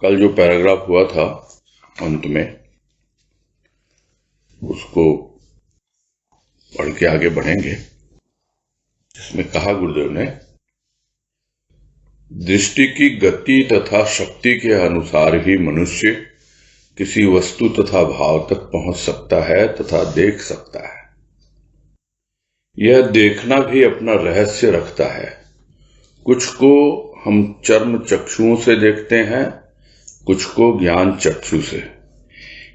कल जो पैराग्राफ हुआ था अंत में, उसको पढ़ के आगे बढ़ेंगे। जिसमें कहा गुरुदेव ने, दृष्टि की गति तथा शक्ति के अनुसार ही मनुष्य किसी वस्तु तथा भाव तक पहुंच सकता है तथा देख सकता है। यह देखना भी अपना रहस्य रखता है। कुछ को हम चर्म चक्षुओं से देखते हैं, कुछ को ज्ञान चक्षु से।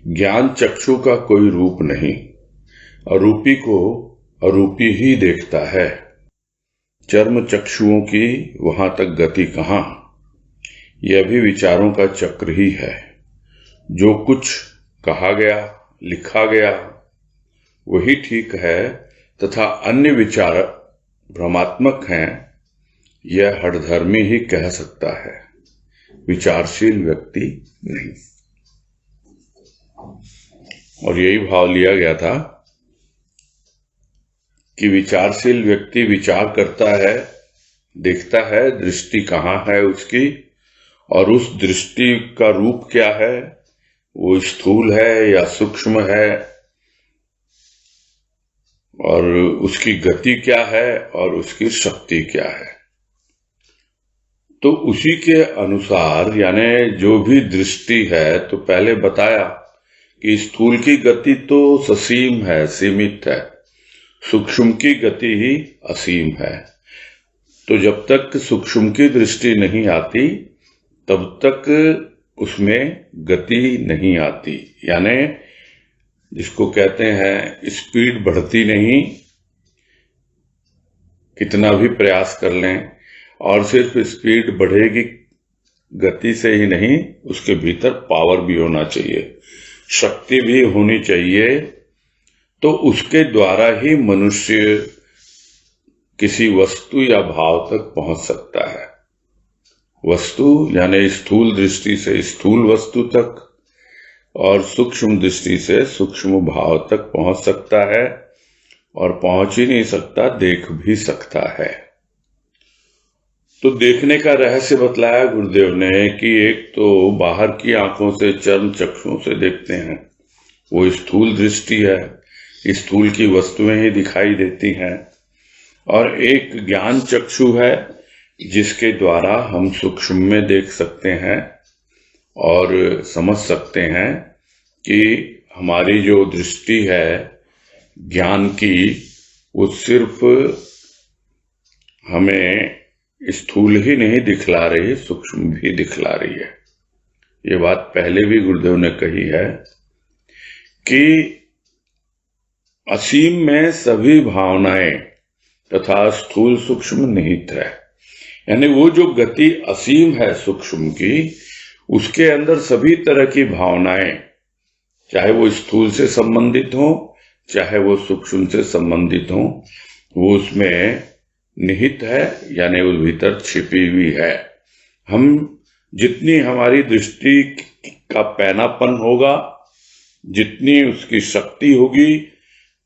ज्ञान चक्षु का कोई रूप नहीं, अरूपी को अरूपी ही देखता है। चर्म चक्षुओं की वहां तक गति कहां? यह भी विचारों का चक्र ही है। जो कुछ कहा गया, लिखा गया, वही ठीक है तथा अन्य विचार भ्रमात्मक हैं, यह हठधर्मी ही कह सकता है, विचारशील व्यक्ति नहीं। और यही भाव लिया गया था कि विचारशील व्यक्ति विचार करता है, देखता है दृष्टि कहाँ है उसकी, और उस दृष्टि का रूप क्या है, वो स्थूल है या सूक्ष्म है, और उसकी गति क्या है और उसकी शक्ति क्या है। तो उसी के अनुसार, यानी जो भी दृष्टि है, तो पहले बताया कि स्थूल की गति तो ससीम है, सीमित है, सूक्ष्म की गति ही असीम है। तो जब तक सूक्ष्म की दृष्टि नहीं आती तब तक उसमें गति नहीं आती, यानी जिसको कहते हैं स्पीड बढ़ती नहीं, कितना भी प्रयास कर लें। और सिर्फ स्पीड बढ़ेगी गति से ही नहीं, उसके भीतर पावर भी होना चाहिए, शक्ति भी होनी चाहिए। तो उसके द्वारा ही मनुष्य किसी वस्तु या भाव तक पहुंच सकता है। वस्तु यानी स्थूल दृष्टि से स्थूल वस्तु तक, और सूक्ष्म दृष्टि से सूक्ष्म भाव तक पहुंच सकता है, और पहुंच ही नहीं सकता, देख भी सकता है। तो देखने का रहस्य बतलाया गुरुदेव ने कि एक तो बाहर की आंखों से, चर्म चक्षुओं से देखते हैं, वो स्थूल दृष्टि है, स्थूल की वस्तुएं ही दिखाई देती हैं। और एक ज्ञान चक्षु है जिसके द्वारा हम सूक्ष्म में देख सकते हैं और समझ सकते हैं कि हमारी जो दृष्टि है ज्ञान की, वो सिर्फ हमें स्थूल ही नहीं दिखला रही, सूक्ष्म भी दिखला रही है। ये बात पहले भी गुरुदेव ने कही है कि असीम में सभी भावनाएं तथा स्थूल सूक्ष्म निहित है। यानी वो जो गति असीम है सूक्ष्म की, उसके अंदर सभी तरह की भावनाएं, चाहे वो स्थूल से संबंधित हो, चाहे वो सूक्ष्म से संबंधित हो, वो उसमें निहित है, यानी वो भीतर छिपी हुई है। हम जितनी हमारी दृष्टि का पैनापन होगा, जितनी उसकी शक्ति होगी,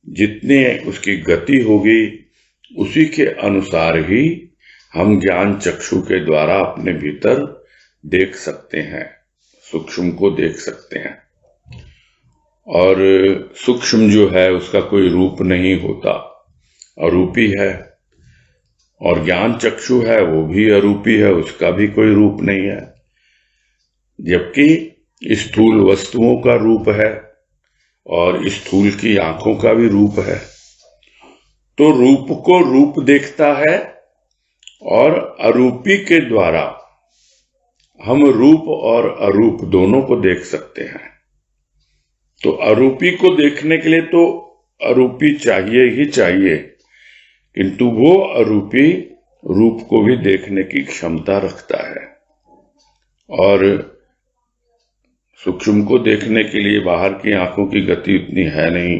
जितनी उसकी गति होगी, उसी के अनुसार ही हम ज्ञान चक्षु के द्वारा अपने भीतर देख सकते हैं, सूक्ष्म को देख सकते हैं। और सूक्ष्म जो है उसका कोई रूप नहीं होता, अरूपी है। और ज्ञान चक्षु है वो भी अरूपी है, उसका भी कोई रूप नहीं है। जबकि स्थूल वस्तुओं का रूप है और स्थूल की आंखों का भी रूप है। तो रूप को रूप देखता है, और अरूपी के द्वारा हम रूप और अरूप दोनों को देख सकते हैं। तो अरूपी को देखने के लिए तो अरूपी चाहिए ही चाहिए, किंतु वो अरूपी रूप को भी देखने की क्षमता रखता है। और सूक्ष्म को देखने के लिए बाहर की आंखों की गति उतनी है नहीं।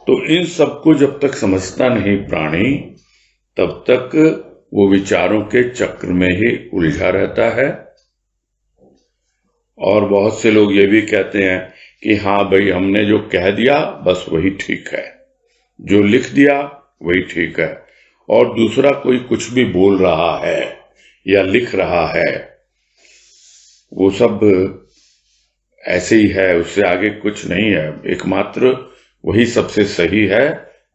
तो इन सबको जब तक समझता नहीं प्राणी, तब तक वो विचारों के चक्र में ही उलझा रहता है। और बहुत से लोग ये भी कहते हैं कि हाँ भाई, हमने जो कह दिया बस वही ठीक है, जो लिख दिया वही ठीक है, और दूसरा कोई कुछ भी बोल रहा है या लिख रहा है वो सब ऐसे ही है, उससे आगे कुछ नहीं है। एकमात्र वही सबसे सही है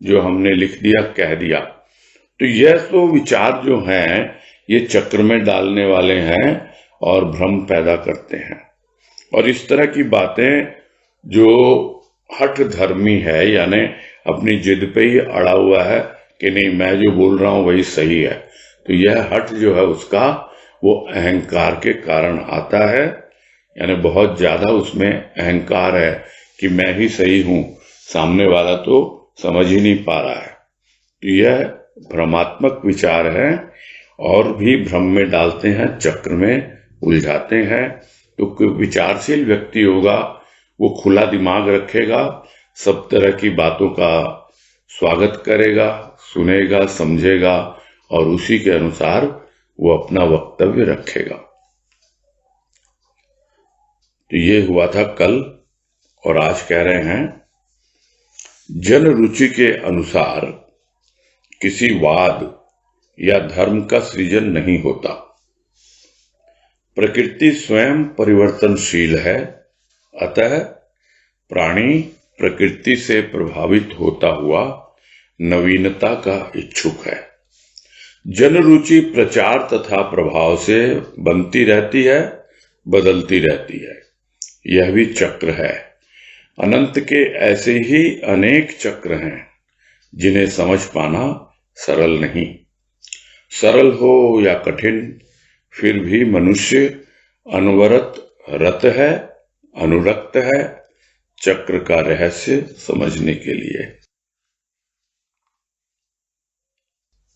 जो हमने लिख दिया, कह दिया। तो यह तो विचार जो हैं ये चक्र में डालने वाले हैं और भ्रम पैदा करते हैं। और इस तरह की बातें जो हठ धर्मी है, यानी अपनी जिद पे ही अड़ा हुआ है कि नहीं मैं जो बोल रहा हूं वही सही है, तो यह हठ जो है उसका वो अहंकार के कारण आता है। यानी बहुत ज्यादा उसमें अहंकार है कि मैं ही सही हूं, सामने वाला तो समझ ही नहीं पा रहा है। तो यह भ्रमात्मक विचार है और भी भ्रम में डालते हैं, चक्र में उलझाते हैं। तो कोई विचारशील व्यक्ति होगा वो खुला दिमाग रखेगा, सब तरह की बातों का स्वागत करेगा, सुनेगा, समझेगा और उसी के अनुसार वो अपना वक्तव्य रखेगा। तो ये हुआ था कल, और आज कह रहे हैं जन रुचि के अनुसार किसी वाद या धर्म का सृजन नहीं होता। प्रकृति स्वयं परिवर्तनशील है, अतः प्राणी प्रकृति से प्रभावित होता हुआ नवीनता का इच्छुक है। जन रुचि प्रचार तथा प्रभाव से बनती रहती है, बदलती रहती है। यह भी चक्र है। अनंत के ऐसे ही अनेक चक्र हैं जिन्हें समझ पाना सरल नहीं। सरल हो या कठिन, फिर भी मनुष्य अनवरत रत है, अनुरक्त है चक्र का रहस्य समझने के लिए।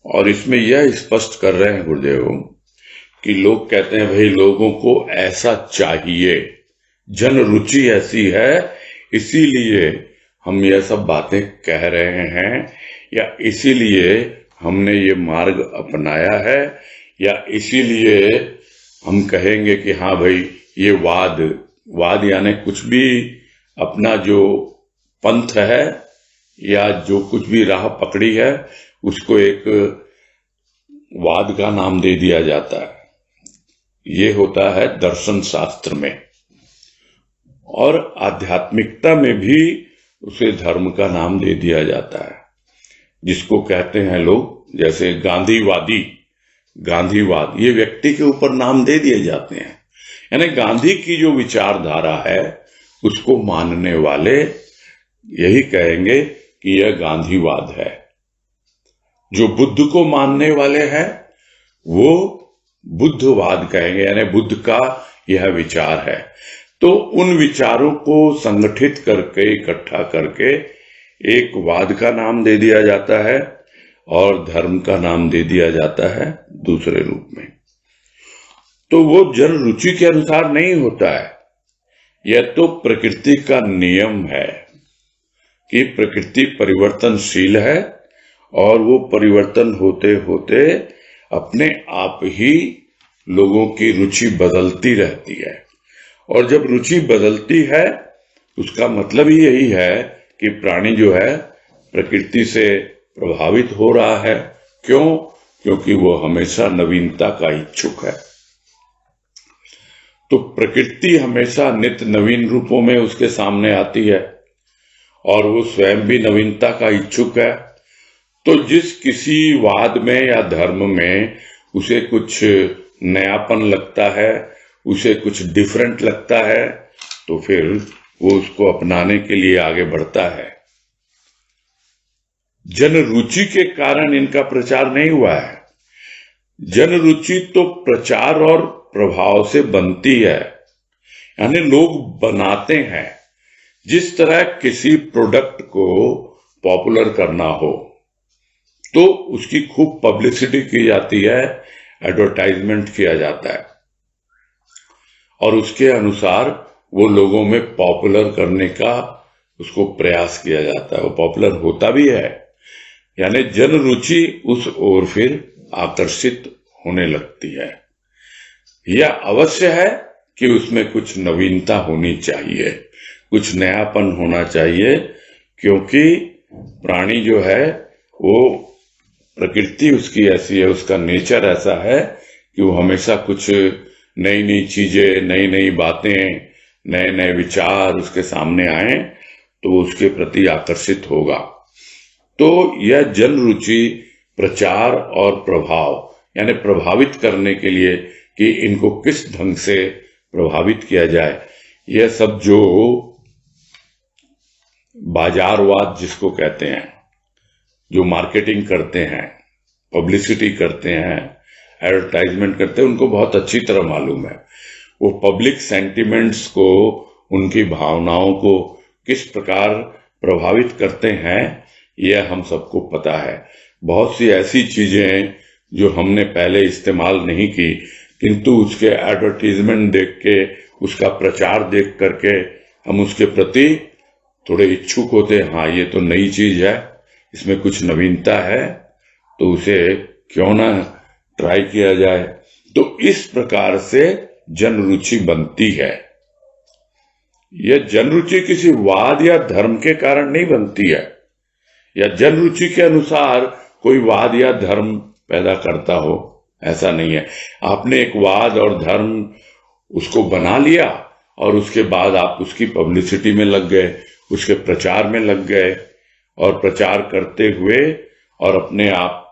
और इसमें यह स्पष्ट कर रहे हैं गुरुदेव कि लोग कहते हैं भाई लोगों को ऐसा चाहिए, जन रुचि ऐसी है, इसीलिए हम यह सब बातें कह रहे हैं, या इसीलिए हमने ये मार्ग अपनाया है, या इसीलिए हम कहेंगे कि हाँ भाई ये वाद यानी कुछ भी अपना जो पंथ है या जो कुछ भी राह पकड़ी है उसको एक वाद का नाम दे दिया जाता है। ये होता है दर्शन शास्त्र में, और आध्यात्मिकता में भी उसे धर्म का नाम दे दिया जाता है, जिसको कहते हैं लोग जैसे गांधीवाद, ये व्यक्ति के ऊपर नाम दे दिए जाते हैं। यानी गांधी की जो विचारधारा है उसको मानने वाले यही कहेंगे कि यह गांधीवाद है। जो बुद्ध को मानने वाले हैं वो बुद्धवाद कहेंगे, यानी बुद्ध का यह विचार है। तो उन विचारों को संगठित करके, इकट्ठा करके एक वाद का नाम दे दिया जाता है और धर्म का नाम दे दिया जाता है दूसरे रूप में। तो वो जन रुचि के अनुसार नहीं होता है, यह तो प्रकृति का नियम है कि प्रकृति परिवर्तनशील है और वो परिवर्तन होते होते अपने आप ही लोगों की रुचि बदलती रहती है। और जब रुचि बदलती है उसका मतलब ही यही है कि प्राणी जो है प्रकृति से प्रभावित हो रहा है। क्यों? क्योंकि वो हमेशा नवीनता का इच्छुक है। तो प्रकृति हमेशा नित्य नवीन रूपों में उसके सामने आती है और वो स्वयं भी नवीनता का इच्छुक है। तो जिस किसी वाद में या धर्म में उसे कुछ नयापन लगता है, उसे कुछ डिफरेंट लगता है, तो फिर वो उसको अपनाने के लिए आगे बढ़ता है। जन रुचि के कारण इनका प्रचार नहीं हुआ है। जन रुचि तो प्रचार और प्रभाव से बनती है, यानी लोग बनाते हैं। जिस तरह किसी प्रोडक्ट को पॉपुलर करना हो तो उसकी खूब पब्लिसिटी की जाती है, एडवर्टाइजमेंट किया जाता है और उसके अनुसार वो लोगों में पॉपुलर करने का उसको प्रयास किया जाता है। वो पॉपुलर होता भी है, यानी जन रुचि उस ओर फिर आकर्षित होने लगती है। यह अवश्य है कि उसमें कुछ नवीनता होनी चाहिए, कुछ नयापन होना चाहिए, क्योंकि प्राणी जो है वो प्रकृति उसकी ऐसी है, उसका नेचर ऐसा है कि वो हमेशा कुछ नई नई चीजें, नई नई बातें, नए नए विचार उसके सामने आए तो वो उसके प्रति आकर्षित होगा। तो यह जन रुचि प्रचार और प्रभाव यानी प्रभावित करने के लिए कि इनको किस ढंग से प्रभावित किया जाए, यह सब जो बाजारवाद जिसको कहते हैं, जो मार्केटिंग करते हैं, पब्लिसिटी करते हैं, एडवर्टाइजमेंट करते हैं, उनको बहुत अच्छी तरह मालूम है वो पब्लिक सेंटिमेंट्स को, उनकी भावनाओं को किस प्रकार प्रभावित करते हैं। यह हम सबको पता है। बहुत सी ऐसी चीजें जो हमने पहले इस्तेमाल नहीं की, किंतु उसके एडवर्टीजमेंट देख के, उसका प्रचार देख करके हम उसके प्रति थोड़े इच्छुक होते हैं। हाँ, ये तो नई चीज है, इसमें कुछ नवीनता है, तो उसे क्यों ना ट्राई किया जाए। तो इस प्रकार से जन रुचि बनती है। यह जन रुचि किसी वाद या धर्म के कारण नहीं बनती है, या जन रुचि के अनुसार कोई वाद या धर्म पैदा करता हो, ऐसा नहीं है। आपने एक वाद और धर्म उसको बना लिया और उसके बाद आप उसकी पब्लिसिटी में लग गए, उसके प्रचार में लग गए, और प्रचार करते हुए और अपने आप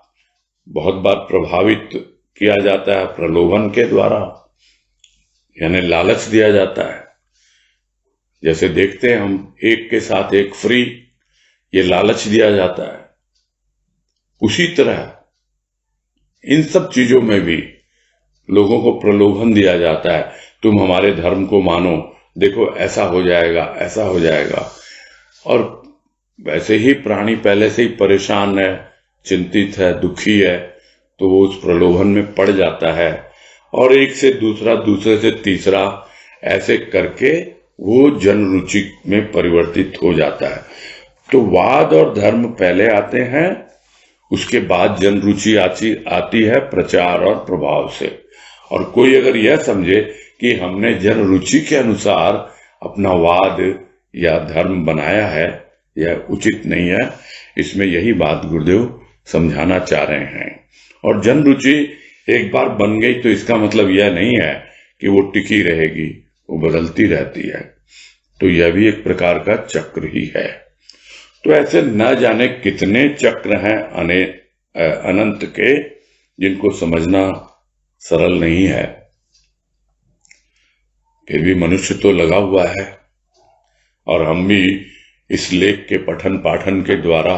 बहुत बार प्रभावित किया जाता है प्रलोभन के द्वारा, यानी लालच दिया जाता है। जैसे देखते हैं हम, एक के साथ एक फ्री, ये लालच दिया जाता है। उसी तरह इन सब चीजों में भी लोगों को प्रलोभन दिया जाता है, तुम हमारे धर्म को मानो, देखो ऐसा हो जाएगा, ऐसा हो जाएगा। और वैसे ही प्राणी पहले से ही परेशान है, चिंतित है, दुखी है, तो वो उस प्रलोभन में पड़ जाता है और एक से दूसरा, दूसरे से तीसरा, ऐसे करके वो जन रुचि में परिवर्तित हो जाता है। तो वाद और धर्म पहले आते हैं, उसके बाद जन रुचि आती है प्रचार और प्रभाव से। और कोई अगर यह समझे कि हमने जन रुचि के अनुसार अपना वाद या धर्म बनाया है, यह उचित नहीं है। इसमें यही बात गुरुदेव समझाना चाह रहे हैं। और जन रुचि एक बार बन गई तो इसका मतलब यह नहीं है कि वो टिकी रहेगी, वो बदलती रहती है। तो यह भी एक प्रकार का चक्र ही है। तो ऐसे न जाने कितने चक्र हैं अनंत के, जिनको समझना सरल नहीं है। फिर भी मनुष्य तो लगा हुआ है, और हम भी इस लेख के पठन पाठन के द्वारा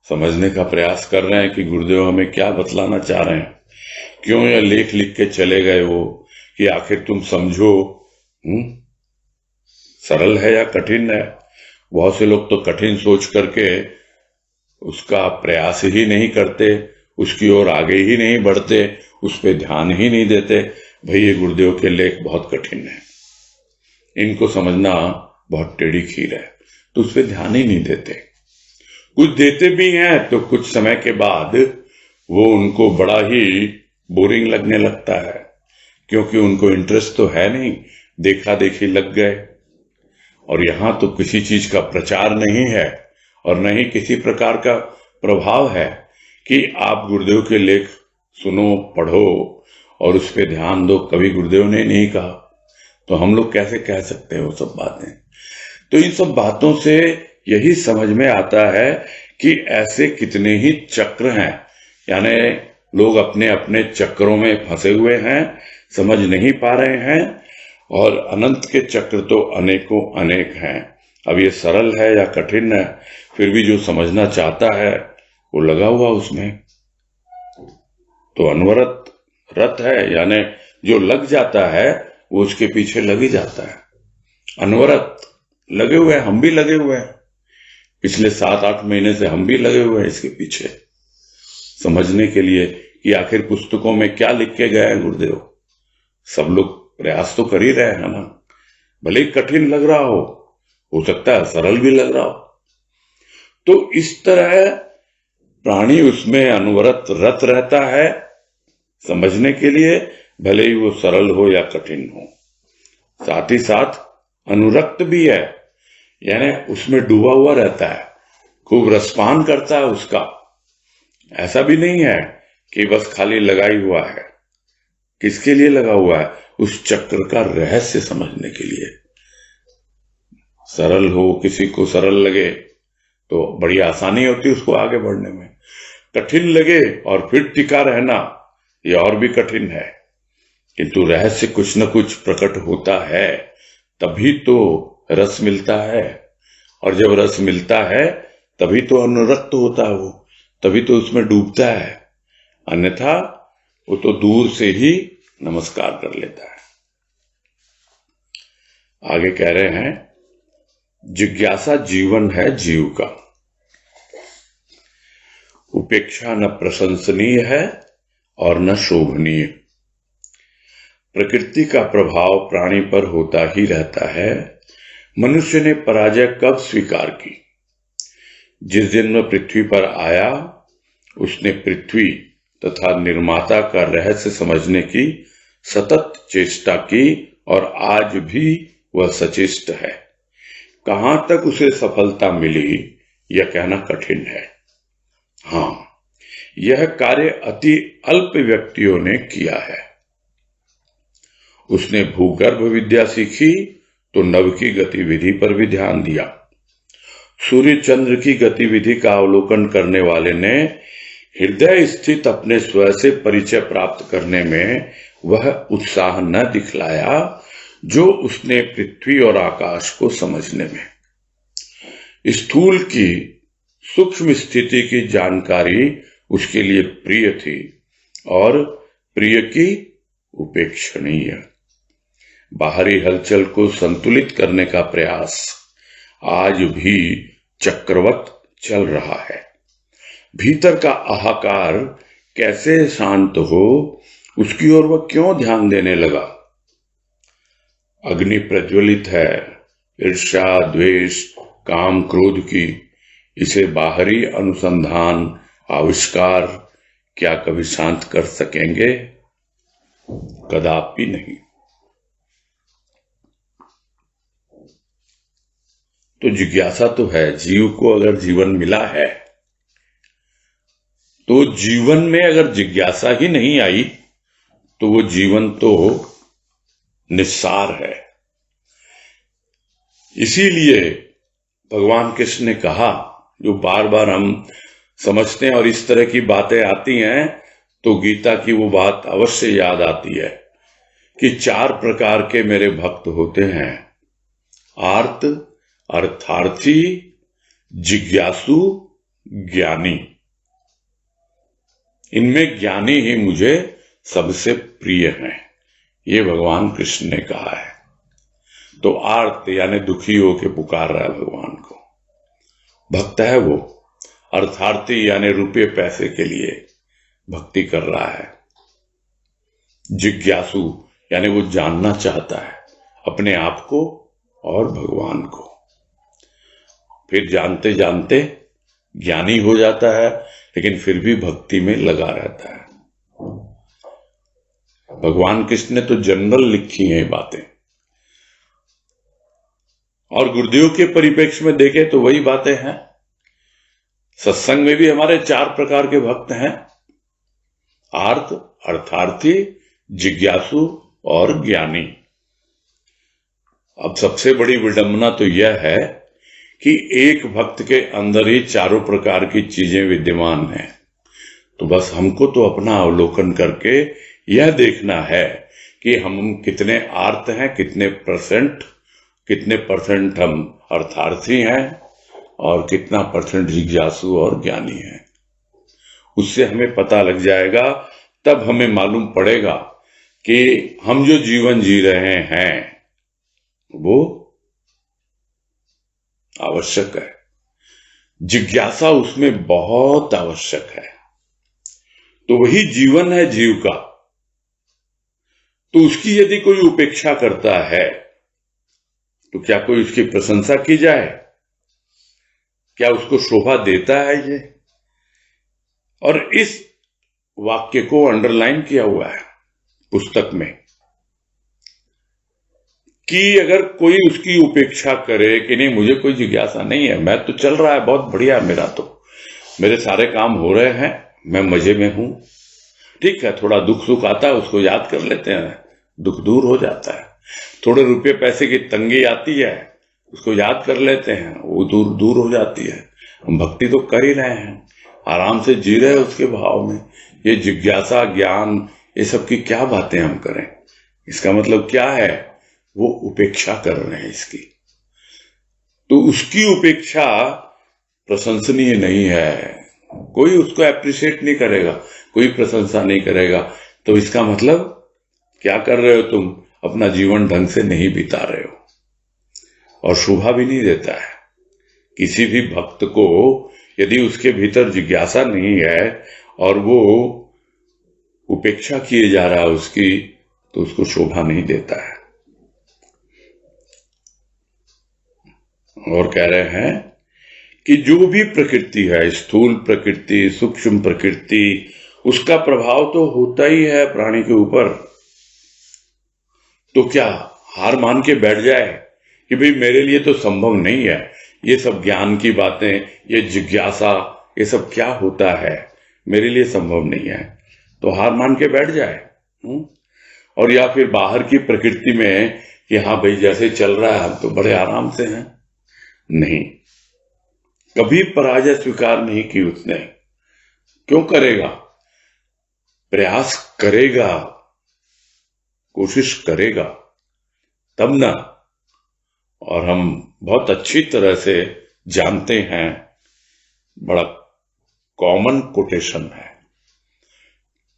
समझने का प्रयास कर रहे हैं कि गुरुदेव हमें क्या बतलाना चाह रहे हैं। क्यों यह लेख लिख के चले गए वो, कि आखिर तुम समझो सरल है या कठिन है। बहुत से लोग तो कठिन सोच करके उसका प्रयास ही नहीं करते, उसकी ओर आगे ही नहीं बढ़ते, उस पर ध्यान ही नहीं देते। भाई ये गुरुदेव के लेख बहुत कठिन है, इनको समझना बहुत टेढ़ी खीर है, तो उस पर ध्यान ही नहीं देते। कुछ देते भी हैं तो कुछ समय के बाद वो उनको बड़ा ही बोरिंग लगने लगता है, क्योंकि उनको इंटरेस्ट तो है नहीं, देखा देखी लग गए। और यहां तो किसी चीज का प्रचार नहीं है और न ही किसी प्रकार का प्रभाव है कि आप गुरुदेव के लेख सुनो, पढ़ो और उस पर ध्यान दो। कभी गुरुदेव ने नहीं कहा, तो हम लोग कैसे कह सकते हैं वो सब बातें। तो इन सब बातों से यही समझ में आता है कि ऐसे कितने ही चक्र हैं, यानी लोग अपने अपने चक्रों में फंसे हुए हैं, समझ नहीं पा रहे हैं। और अनंत के चक्र तो अनेकों अनेक हैं। अब ये सरल है या कठिन है, फिर भी जो समझना चाहता है वो लगा हुआ उसमें। तो अनवरत रत है, यानी जो लग जाता है वो उसके पीछे लग ही जाता है। अनवरत लगे हुए हैं, हम भी लगे हुए हैं, पिछले 7-8 महीने से हम भी लगे हुए हैं इसके पीछे, समझने के लिए कि आखिर पुस्तकों में क्या लिख के गए हैं गुरुदेव। सब लोग प्रयास तो कर ही रहे हैं ना, भले ही कठिन लग रहा हो सकता है सरल भी लग रहा हो। तो इस तरह प्राणी उसमें अनवरत रत रहता है समझने के लिए, भले ही वो सरल हो या कठिन हो। साथ ही साथ अनुरक्त भी है, यानी उसमें डूबा हुआ रहता है, खूब रसपान करता है उसका। ऐसा भी नहीं है कि बस खाली लगाई हुआ है, किसके लिए लगा हुआ है? उस चक्र का रहस्य समझने के लिए। सरल हो, किसी को सरल लगे तो बड़ी आसानी होती है उसको आगे बढ़ने में। कठिन लगे और फिर टिका रहना, ये और भी कठिन है। किंतु रहस्य कुछ न कुछ प्रकट होता है, तभी तो रस मिलता है। और जब रस मिलता है तभी तो अनुरक्त होता है वो, तभी तो उसमें डूबता है। अन्यथा वो तो दूर से ही नमस्कार कर लेता है। आगे कह रहे हैं, जिज्ञासा जीवन है जीव का। उपेक्षा न प्रशंसनीय है और न शोभनीय। प्रकृति का प्रभाव प्राणी पर होता ही रहता है। मनुष्य ने पराजय कब स्वीकार की? जिस दिन वह पृथ्वी पर आया, उसने पृथ्वी तथा निर्माता का रहस्य समझने की सतत चेष्टा की और आज भी वह सचेष्ट है। कहां तक उसे सफलता मिली, यह कहना कठिन है। हां, यह कार्य अति अल्प व्यक्तियों ने किया है। उसने भूगर्भ विद्या सीखी तो नभ की गतिविधि पर भी ध्यान दिया। सूर्य चंद्र की गतिविधि का अवलोकन करने वाले ने हृदय स्थित अपने स्व से परिचय प्राप्त करने में वह उत्साह न दिखलाया जो उसने पृथ्वी और आकाश को समझने में। स्थूल की सूक्ष्म स्थिति की जानकारी उसके लिए प्रिय थी और प्रिय की उपेक्षणीय। बाहरी हलचल को संतुलित करने का प्रयास आज भी चक्रवत चल रहा है। भीतर का हाहाकार कैसे शांत हो, उसकी ओर वह क्यों ध्यान देने लगा? अग्नि प्रज्वलित है, ईर्ष्या, द्वेष, काम, क्रोध की। इसे बाहरी अनुसंधान, आविष्कार क्या कभी शांत कर सकेंगे? कदापि नहीं। तो जिज्ञासा तो है। जीव को अगर जीवन मिला है तो जीवन में अगर जिज्ञासा ही नहीं आई तो वो जीवन तो निस्सार है। इसीलिए भगवान कृष्ण ने कहा, जो बार बार हम समझते हैं और इस तरह की बातें आती हैं तो गीता की वो बात अवश्य याद आती है कि 4 प्रकार के मेरे भक्त होते हैं, आर्त, अर्थार्थी, जिज्ञासु, ज्ञानी। इनमें ज्ञानी ही मुझे सबसे प्रिय हैं, ये भगवान कृष्ण ने कहा है। तो आर्त यानी दुखी होके पुकार रहा है भगवान को, भक्त है वो। अर्थार्थी यानी रुपये पैसे के लिए भक्ति कर रहा है। जिज्ञासु यानी वो जानना चाहता है अपने आप को और भगवान को। फिर जानते जानते ज्ञानी हो जाता है, लेकिन फिर भी भक्ति में लगा रहता है। भगवान कृष्ण ने तो जनरल लिखी हैं बातें, और गुरुदेव के परिप्रेक्ष्य में देखें तो वही बातें हैं। सत्संग में भी हमारे 4 प्रकार के भक्त हैं, आर्त, अर्थार्थी, जिज्ञासु और ज्ञानी। अब सबसे बड़ी विडंबना तो यह है कि एक भक्त के अंदर ही 4 प्रकार की चीजें विद्यमान हैं। तो बस हमको तो अपना अवलोकन करके यह देखना है कि हम कितने आर्त हैं, कितने परसेंट हम अर्थार्थी हैं और कितना परसेंट जिज्ञासु और ज्ञानी हैं। उससे हमें पता लग जाएगा। तब हमें मालूम पड़ेगा कि हम जो जीवन जी रहे हैं वो आवश्यक है। जिज्ञासा उसमें बहुत आवश्यक है। तो वही जीवन है जीव का। तो उसकी यदि कोई उपेक्षा करता है तो क्या कोई उसकी प्रशंसा की जाए? क्या उसको शोभा देता है ये? और इस वाक्य को अंडरलाइन किया हुआ है पुस्तक में कि अगर कोई उसकी उपेक्षा करे कि नहीं मुझे कोई जिज्ञासा नहीं है, मैं तो चल रहा है बहुत बढ़िया, मेरा तो मेरे सारे काम हो रहे हैं, मैं मजे में हूं, ठीक है, थोड़ा दुख सुख आता है उसको याद कर लेते हैं, दुख दूर हो जाता है। थोड़े रुपये पैसे की तंगी आती है उसको याद कर लेते हैं, वो दूर दूर हो जाती है। हम भक्ति तो कर ही रहे हैं, आराम से जी रहे हैं उसके भाव में। ये जिज्ञासा ज्ञान ये सब की क्या बातें हम करें? इसका मतलब क्या है? वो उपेक्षा कर रहे हैं इसकी। तो उसकी उपेक्षा प्रशंसनीय नहीं है, कोई उसको एप्रिशिएट नहीं करेगा, कोई प्रशंसा नहीं करेगा। तो इसका मतलब क्या कर रहे हो तुम? अपना जीवन ढंग से नहीं बिता रहे हो और शोभा भी नहीं देता है। किसी भी भक्त को यदि उसके भीतर जिज्ञासा नहीं है और वो उपेक्षा किए जा रहा है उसकी, तो उसको शोभा नहीं देता है। और कह रहे हैं कि जो भी प्रकृति है, स्थूल प्रकृति, सूक्ष्म प्रकृति, उसका प्रभाव तो होता ही है प्राणी के ऊपर। तो क्या हार मान के बैठ जाए कि भाई मेरे लिए तो संभव नहीं है ये सब ज्ञान की बातें, ये जिज्ञासा, ये सब क्या होता है, मेरे लिए संभव नहीं है, तो हार मान के बैठ जाए? और या फिर बाहर की प्रकृति में कि हाँ भाई जैसे चल रहा है हम तो बड़े आराम से हैं? नहीं, कभी पराजय स्वीकार नहीं की उसने। क्यों करेगा? प्रयास करेगा, कोशिश करेगा तब ना। और हम बहुत अच्छी तरह से जानते हैं, बड़ा कॉमन कोटेशन है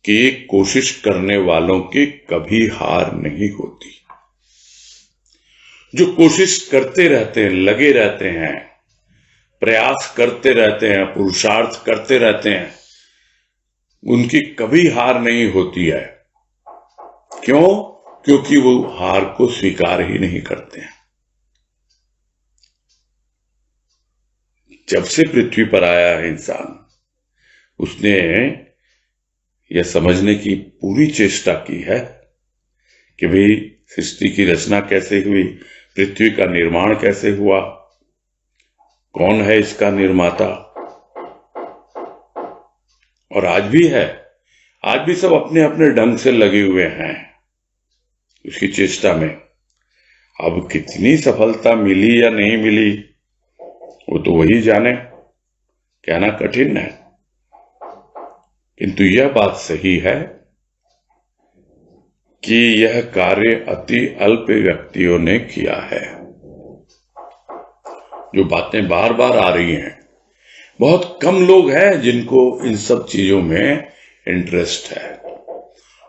कि कोशिश करने वालों की कभी हार नहीं होती। जो कोशिश करते रहते हैं, लगे रहते हैं, प्रयास करते रहते हैं, पुरुषार्थ करते रहते हैं, उनकी कभी हार नहीं होती है। क्यों? क्योंकि वो हार को स्वीकार ही नहीं करते हैं। जब से पृथ्वी पर आया है इंसान, उसने यह समझने की पूरी चेष्टा की है कि भाई सृष्टि की रचना कैसे हुई, पृथ्वी का निर्माण कैसे हुआ, कौन है इसका निर्माता। और आज भी है, आज भी सब अपने अपने ढंग से लगे हुए हैं उसकी चेष्टा में। अब कितनी सफलता मिली या नहीं मिली वो तो वही जाने, कहना कठिन है। किंतु यह बात सही है कि यह कार्य अति अल्प व्यक्तियों ने किया है। जो बातें बार बार आ रही हैं, बहुत कम लोग हैं जिनको इन सब चीजों में इंटरेस्ट है।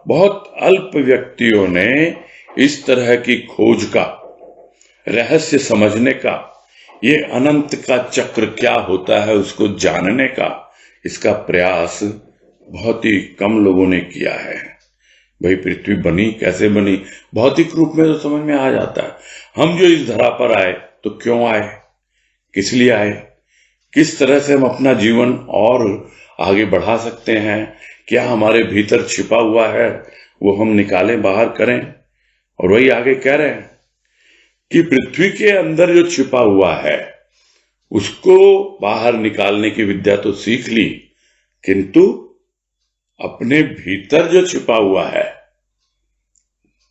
बहुत अल्प व्यक्तियों ने इस तरह की खोज का, रहस्य समझने का, ये अनंत का चक्र क्या होता है उसको जानने का, इसका प्रयास बहुत ही कम लोगों ने किया है। भाई पृथ्वी बनी कैसे बनी, भौतिक रूप में तो समझ में आ जाता है। हम जो इस धरा पर आए तो क्यों आए, किस लिए आए, किस तरह से हम अपना जीवन और आगे बढ़ा सकते हैं, क्या हमारे भीतर छिपा हुआ है वो हम निकालें, बाहर करें। और वही आगे कह रहे हैं कि पृथ्वी के अंदर जो छिपा हुआ है उसको बाहर निकालने की विद्या तो सीख ली, किंतु अपने भीतर जो छिपा हुआ है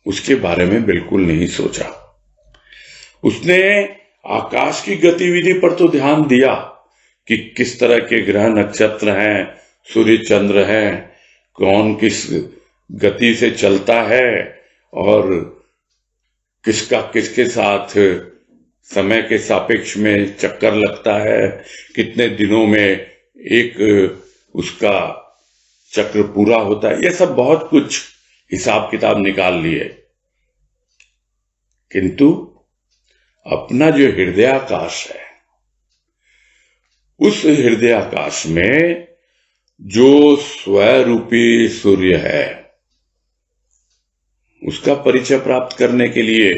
उसके बारे में बिल्कुल नहीं सोचा। उसने आकाश की गतिविधि पर तो ध्यान दिया कि किस तरह के ग्रह नक्षत्र हैं, सूर्य चंद्र हैं, कौन किस गति से चलता है और किसका किसके साथ समय के सापेक्ष में चक्कर लगता है, कितने दिनों में एक उसका चक्र पूरा होता है। यह सब बहुत कुछ हिसाब किताब निकाल लिए, किंतु अपना जो हृदयाकाश है, उस हृदयाकाश में जो स्वरूपी सूर्य है उसका परिचय प्राप्त करने के लिए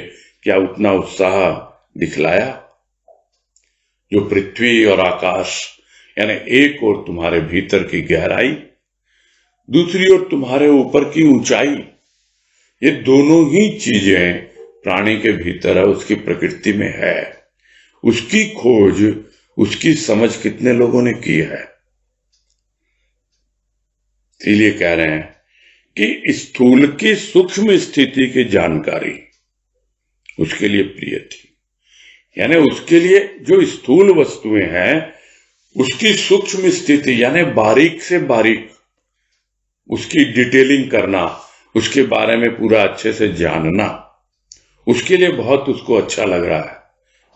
क्या उतना उत्साह दिखलाया? जो पृथ्वी और आकाश, यानी एक ओर तुम्हारे भीतर की गहराई, दूसरी ओर तुम्हारे ऊपर की ऊंचाई, ये दोनों ही चीजें प्राणी के भीतर है, उसकी प्रकृति में है। उसकी खोज, उसकी समझ कितने लोगों ने की है? इसलिए कह रहे हैं कि स्थूल की सूक्ष्म स्थिति की जानकारी उसके लिए प्रिय थी। यानी उसके लिए जो स्थूल वस्तुएं हैं उसकी सूक्ष्म स्थिति यानी बारीक से बारीक उसकी डिटेलिंग करना, उसके बारे में पूरा अच्छे से जानना, उसके लिए बहुत उसको अच्छा लग रहा है,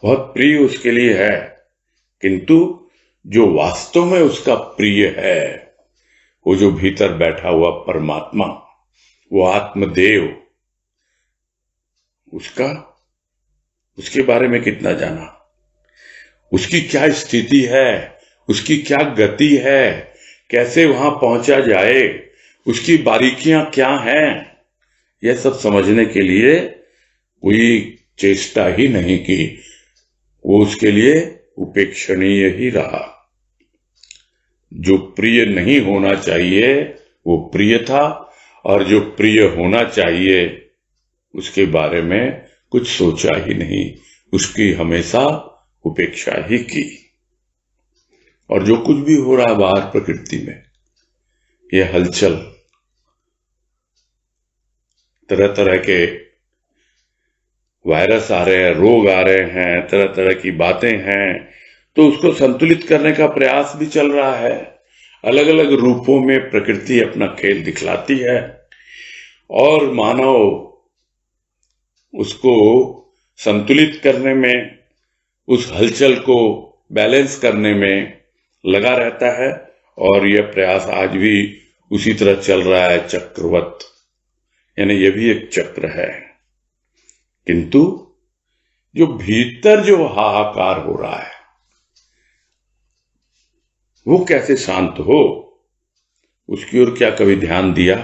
बहुत प्रिय उसके लिए है। किंतु जो वास्तव में उसका प्रिय है, वो जो भीतर बैठा हुआ परमात्मा, वो आत्मदेव, उसके बारे में कितना जाना, उसकी क्या स्थिति है, उसकी क्या गति है, कैसे वहां पहुंचा जाए, उसकी बारीकियां क्या हैं, यह सब समझने के लिए कोई चेष्टा ही नहीं की। वो उसके लिए उपेक्षणीय ही रहा। जो प्रिय नहीं होना चाहिए वो प्रिय था, और जो प्रिय होना चाहिए उसके बारे में कुछ सोचा ही नहीं, उसकी हमेशा उपेक्षा ही की। और जो कुछ भी हो रहा है बाहर प्रकृति में, यह हलचल, तरह तरह के वायरस आ रहे हैं, रोग आ रहे हैं, तरह तरह की बातें हैं, तो उसको संतुलित करने का प्रयास भी चल रहा है। अलग अलग रूपों में प्रकृति अपना खेल दिखलाती है और मानव उसको संतुलित करने में, उस हलचल को बैलेंस करने में लगा रहता है। और यह प्रयास आज भी उसी तरह चल रहा है, चक्रवत, यानी यह भी एक चक्र है। किंतु जो भीतर जो हाहाकार हो रहा है वो कैसे शांत हो, उसकी ओर क्या कभी ध्यान दिया?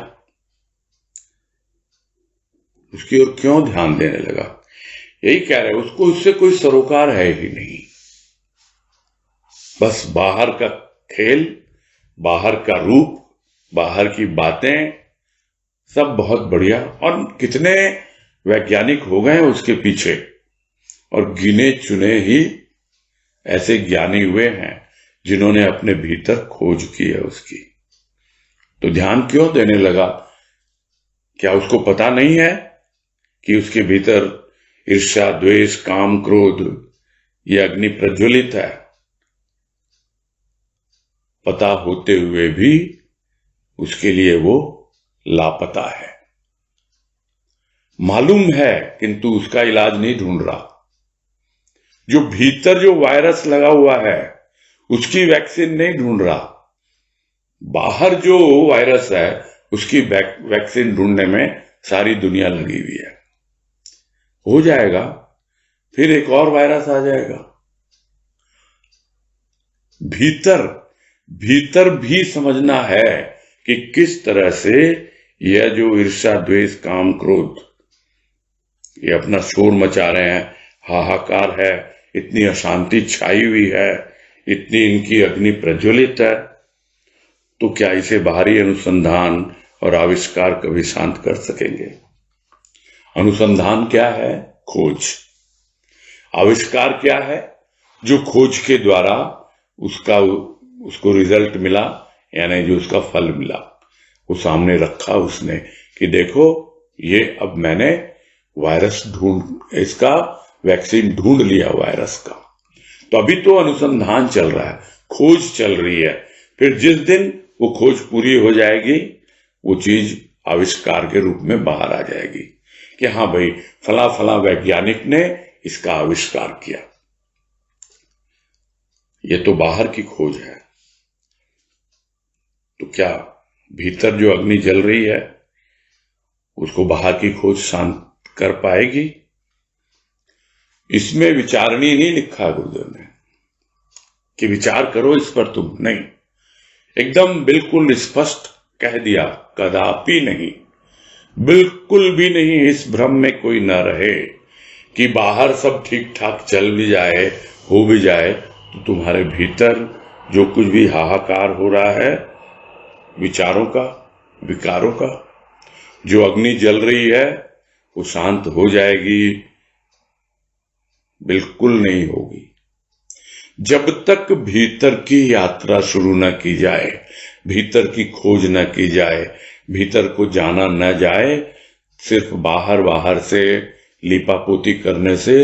उसकी ओर क्यों ध्यान देने लगा? यही कह रहे, उसको उससे कोई सरोकार है ही नहीं। बस बाहर का खेल, बाहर का रूप, बाहर की बातें, सब बहुत बढ़िया। और कितने वैज्ञानिक हो गए उसके पीछे, और गिने चुने ही ऐसे ज्ञानी हुए हैं जिन्होंने अपने भीतर खोज की है उसकी। तो ध्यान क्यों देने लगा? क्या उसको पता नहीं है कि उसके भीतर ईर्ष्या, द्वेष, काम, क्रोध, ये अग्नि प्रज्वलित है? पता होते हुए भी उसके लिए वो लापता है। मालूम है किंतु उसका इलाज नहीं ढूंढ रहा। जो भीतर जो वायरस लगा हुआ है उसकी वैक्सीन नहीं ढूंढ रहा। बाहर जो वायरस है उसकी वैक्सीन ढूंढने में सारी दुनिया लगी हुई है। हो जाएगा, फिर एक और वायरस आ जाएगा। भीतर भी समझना है कि किस तरह से यह जो ईर्ष्या, द्वेष, काम, क्रोध, ये अपना शोर मचा रहे हैं, हाहाकार है, इतनी अशांति छाई हुई है, इतनी इनकी अग्नि प्रज्वलित है, तो क्या इसे बाहरी अनुसंधान और आविष्कार कभी शांत कर सकेंगे? अनुसंधान क्या है? खोज। आविष्कार क्या है? जो खोज के द्वारा उसको रिजल्ट मिला, यानी जो उसका फल मिला, वो सामने रखा उसने कि देखो ये अब मैंने इसका वैक्सीन ढूंढ लिया वायरस का। तो अभी तो अनुसंधान चल रहा है, खोज चल रही है। फिर जिस दिन वो खोज पूरी हो जाएगी, वो चीज आविष्कार के रूप में बाहर आ जाएगी कि हाँ भाई, फला फला वैज्ञानिक ने इसका आविष्कार किया। ये तो बाहर की खोज है। तो क्या भीतर जो अग्नि जल रही है उसको बाहर की खोज शांत कर पाएगी? इसमें विचारणी नहीं लिखा गुरुदेव ने कि विचार करो इस पर, तुम नहीं, एकदम बिल्कुल स्पष्ट कह दिया, कदापि नहीं, बिल्कुल भी नहीं। इस भ्रम में कोई न रहे कि बाहर सब ठीक ठाक चल भी जाए, हो भी जाए, तो तुम्हारे भीतर जो कुछ भी हाहाकार हो रहा है, विचारों का, विकारों का, जो अग्नि जल रही है वो शांत हो जाएगी? बिल्कुल नहीं होगी। जब तक भीतर की यात्रा शुरू न की जाए, भीतर की खोज न की जाए, भीतर को जाना न जाए, सिर्फ बाहर बाहर से लीपापोती करने से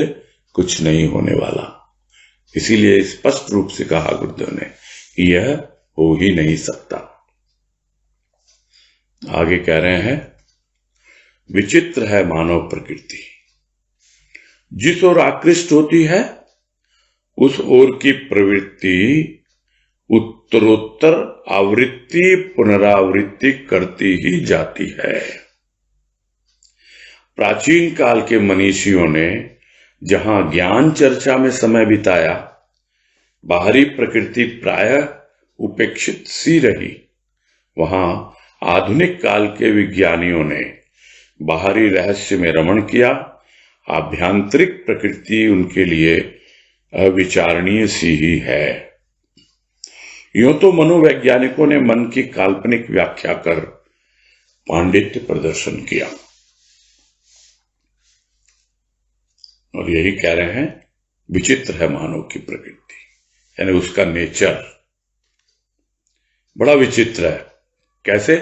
कुछ नहीं होने वाला। इसीलिए स्पष्ट रूप से कहा गुरुदेव ने कि यह हो ही नहीं सकता। आगे कह रहे हैं, विचित्र है मानव प्रकृति, जिस ओर आकृष्ट होती है उस ओर की प्रवृत्ति उत्तरोत्तर आवृत्ति पुनरावृत्ति करती ही जाती है। प्राचीन काल के मनीषियों ने जहां ज्ञान चर्चा में समय बिताया, बाहरी प्रकृति प्रायः उपेक्षित सी रही, वहां आधुनिक काल के विज्ञानियों ने बाहरी रहस्य में रमण किया। आभ्यंतरिक प्रकृति उनके लिए अविचारणीय सी ही है। यूं तो मनोवैज्ञानिकों ने मन की काल्पनिक व्याख्या कर पांडित्य प्रदर्शन किया और यही कह रहे हैं, विचित्र है मानव की प्रकृति, यानी उसका नेचर बड़ा विचित्र है। कैसे?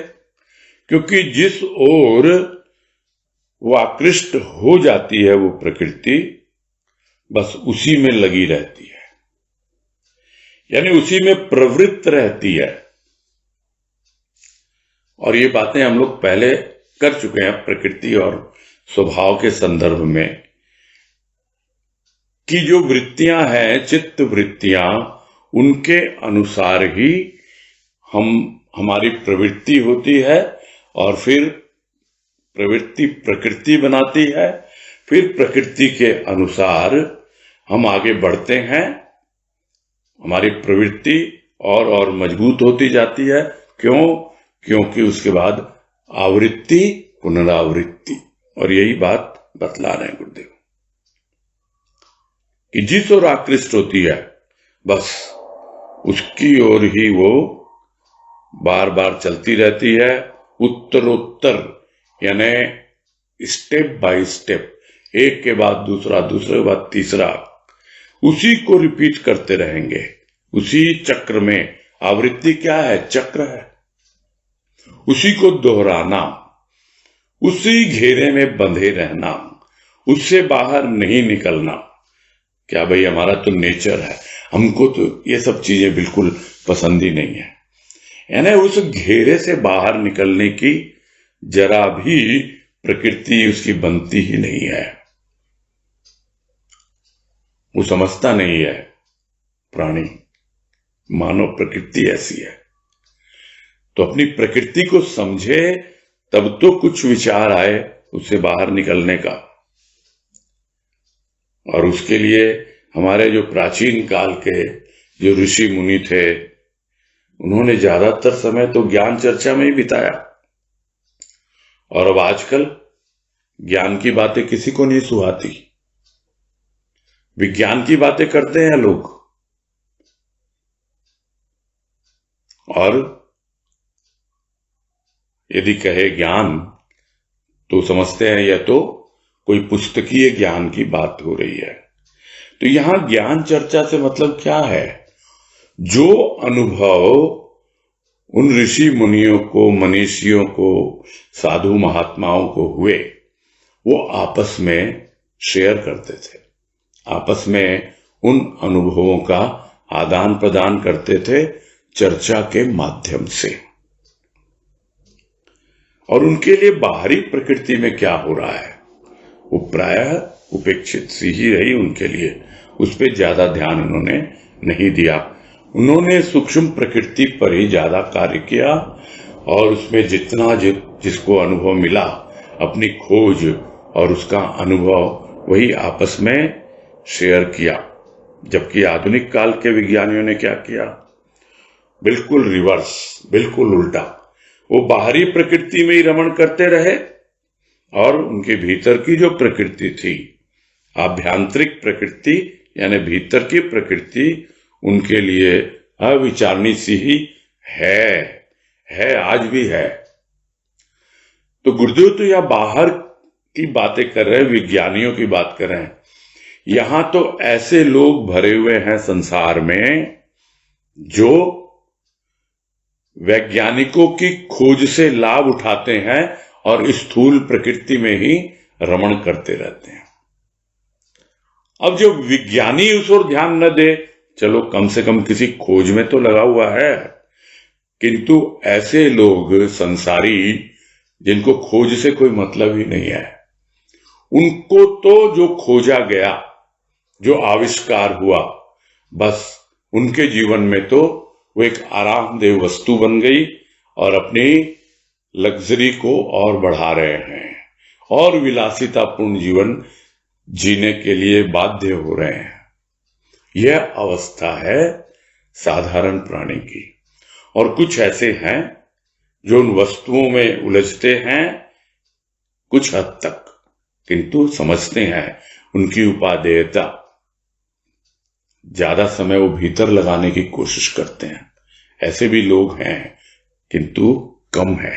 क्योंकि जिस ओर वो आकृष्ट हो जाती है वो प्रकृति, बस उसी में लगी रहती है, यानी उसी में प्रवृत्त रहती है। और ये बातें हम लोग पहले कर चुके हैं प्रकृति और स्वभाव के संदर्भ में, कि जो वृत्तियां हैं, चित्त वृत्तियां, उनके अनुसार ही हमारी प्रवृत्ति होती है और फिर प्रवृत्ति प्रकृति बनाती है, फिर प्रकृति के अनुसार हम आगे बढ़ते हैं, हमारी प्रवृत्ति और मजबूत होती जाती है। क्यों? क्योंकि उसके बाद आवृत्ति पुनरावृत्ति, और यही बात बतला रहे हैं गुरुदेव कि जिस ओर आकृष्ट होती है बस उसकी ओर ही वो बार बार चलती रहती है। उत्तरोत्तर यानी स्टेप बाय स्टेप, एक के बाद दूसरा, दूसरे के बाद तीसरा, उसी को रिपीट करते रहेंगे, उसी चक्र में। आवृत्ति क्या है? चक्र है। उसी को दोहराना, उसी घेरे में बंधे रहना, उससे बाहर नहीं निकलना। क्या भाई, हमारा तो नेचर है, हमको तो ये सब चीजें बिल्कुल पसंद ही नहीं है। यानी उस घेरे से बाहर निकलने की जरा भी प्रकृति उसकी बनती ही नहीं है, वो समझता नहीं है। प्राणी, मानव प्रकृति ऐसी है, तो अपनी प्रकृति को समझे तब तो कुछ विचार आए उससे बाहर निकलने का। और उसके लिए हमारे जो प्राचीन काल के जो ऋषि मुनि थे, उन्होंने ज्यादातर समय तो ज्ञान चर्चा में ही बिताया। और अब आजकल ज्ञान की बातें किसी को नहीं सुहाती, विज्ञान की बातें करते हैं लोग। और यदि कहे ज्ञान तो समझते हैं यह तो कोई पुस्तकीय ज्ञान की बात हो रही है। तो यहां ज्ञान चर्चा से मतलब क्या है? जो अनुभव उन ऋषि मुनियों को, मनीषियों को, साधु महात्माओं को हुए, वो आपस में शेयर करते थे, आपस में उन अनुभवों का आदान प्रदान करते थे चर्चा के माध्यम से। और उनके लिए बाहरी प्रकृति में क्या हो रहा है वो प्रायः उपेक्षित सी ही रही उनके लिए, उस पर ज्यादा ध्यान उन्होंने नहीं दिया। उन्होंने सूक्ष्म प्रकृति पर ही ज्यादा कार्य किया और उसमें जितना जिसको अनुभव मिला, अपनी खोज और उसका अनुभव वही आपस में शेयर किया। जबकि आधुनिक काल के विज्ञानियों ने क्या किया? बिल्कुल रिवर्स, बिल्कुल उल्टा। वो बाहरी प्रकृति में ही रमण करते रहे और उनके भीतर की जो प्रकृति थी, आभ्यंतरिक प्रकृति यानी भीतर की प्रकृति, उनके लिए अविचारणी सी ही है, आज भी है। तो गुरुदेव तो यह बाहर की बातें कर रहे हैं, विज्ञानियों की बात कर रहे हैं। यहां तो ऐसे लोग भरे हुए हैं संसार में जो वैज्ञानिकों की खोज से लाभ उठाते हैं और स्थूल प्रकृति में ही रमण करते रहते हैं। अब जो विज्ञानी उस ओर ध्यान न दे, चलो कम से कम किसी खोज में तो लगा हुआ है, किंतु ऐसे लोग संसारी जिनको खोज से कोई मतलब ही नहीं है, उनको तो जो खोजा गया, जो आविष्कार हुआ, बस उनके जीवन में तो वो एक आरामदेह वस्तु बन गई और अपनी लग्जरी को और बढ़ा रहे हैं और विलासितापूर्ण जीवन जीने के लिए बाध्य हो रहे हैं। यह अवस्था है साधारण प्राणी की। और कुछ ऐसे हैं जो उन वस्तुओं में उलझते हैं कुछ हद तक, किंतु समझते हैं उनकी उपादेयता, ज्यादा समय वो भीतर लगाने की कोशिश करते हैं। ऐसे भी लोग हैं, किंतु कम है,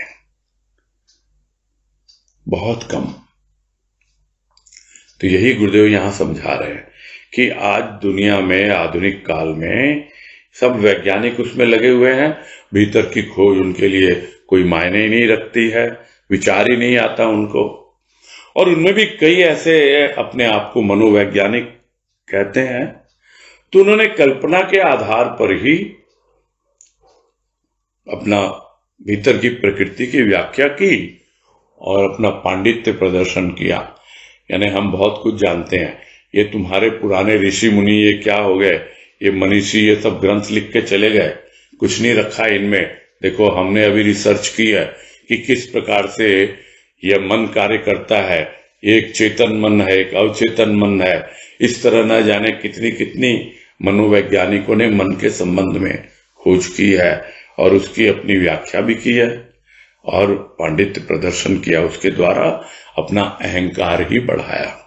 बहुत कम। तो यही गुरुदेव यहां समझा रहे हैं कि आज दुनिया में, आधुनिक काल में सब वैज्ञानिक उसमें लगे हुए हैं, भीतर की खोज उनके लिए कोई मायने ही नहीं रखती है, विचार ही नहीं आता उनको। और उनमें भी कई ऐसे अपने आप को मनोवैज्ञानिक कहते हैं, तो उन्होंने कल्पना के आधार पर ही अपना भीतर की प्रकृति की व्याख्या की और अपना पांडित्य प्रदर्शन किया। यानी हम बहुत कुछ जानते हैं, ये तुम्हारे पुराने ऋषि मुनि ये क्या हो गए, ये मनीषी ये सब ग्रंथ लिख के चले गए, कुछ नहीं रखा इनमें। देखो हमने अभी रिसर्च की है कि किस प्रकार से यह मन कार्य करता है, एक चेतन मन है, एक अवचेतन मन है। इस तरह न जाने कितनी कितनी मनोवैज्ञानिकों ने मन के संबंध में खोज की है और उसकी अपनी व्याख्या भी की है और पांडित्य प्रदर्शन किया, उसके द्वारा अपना अहंकार ही बढ़ाया।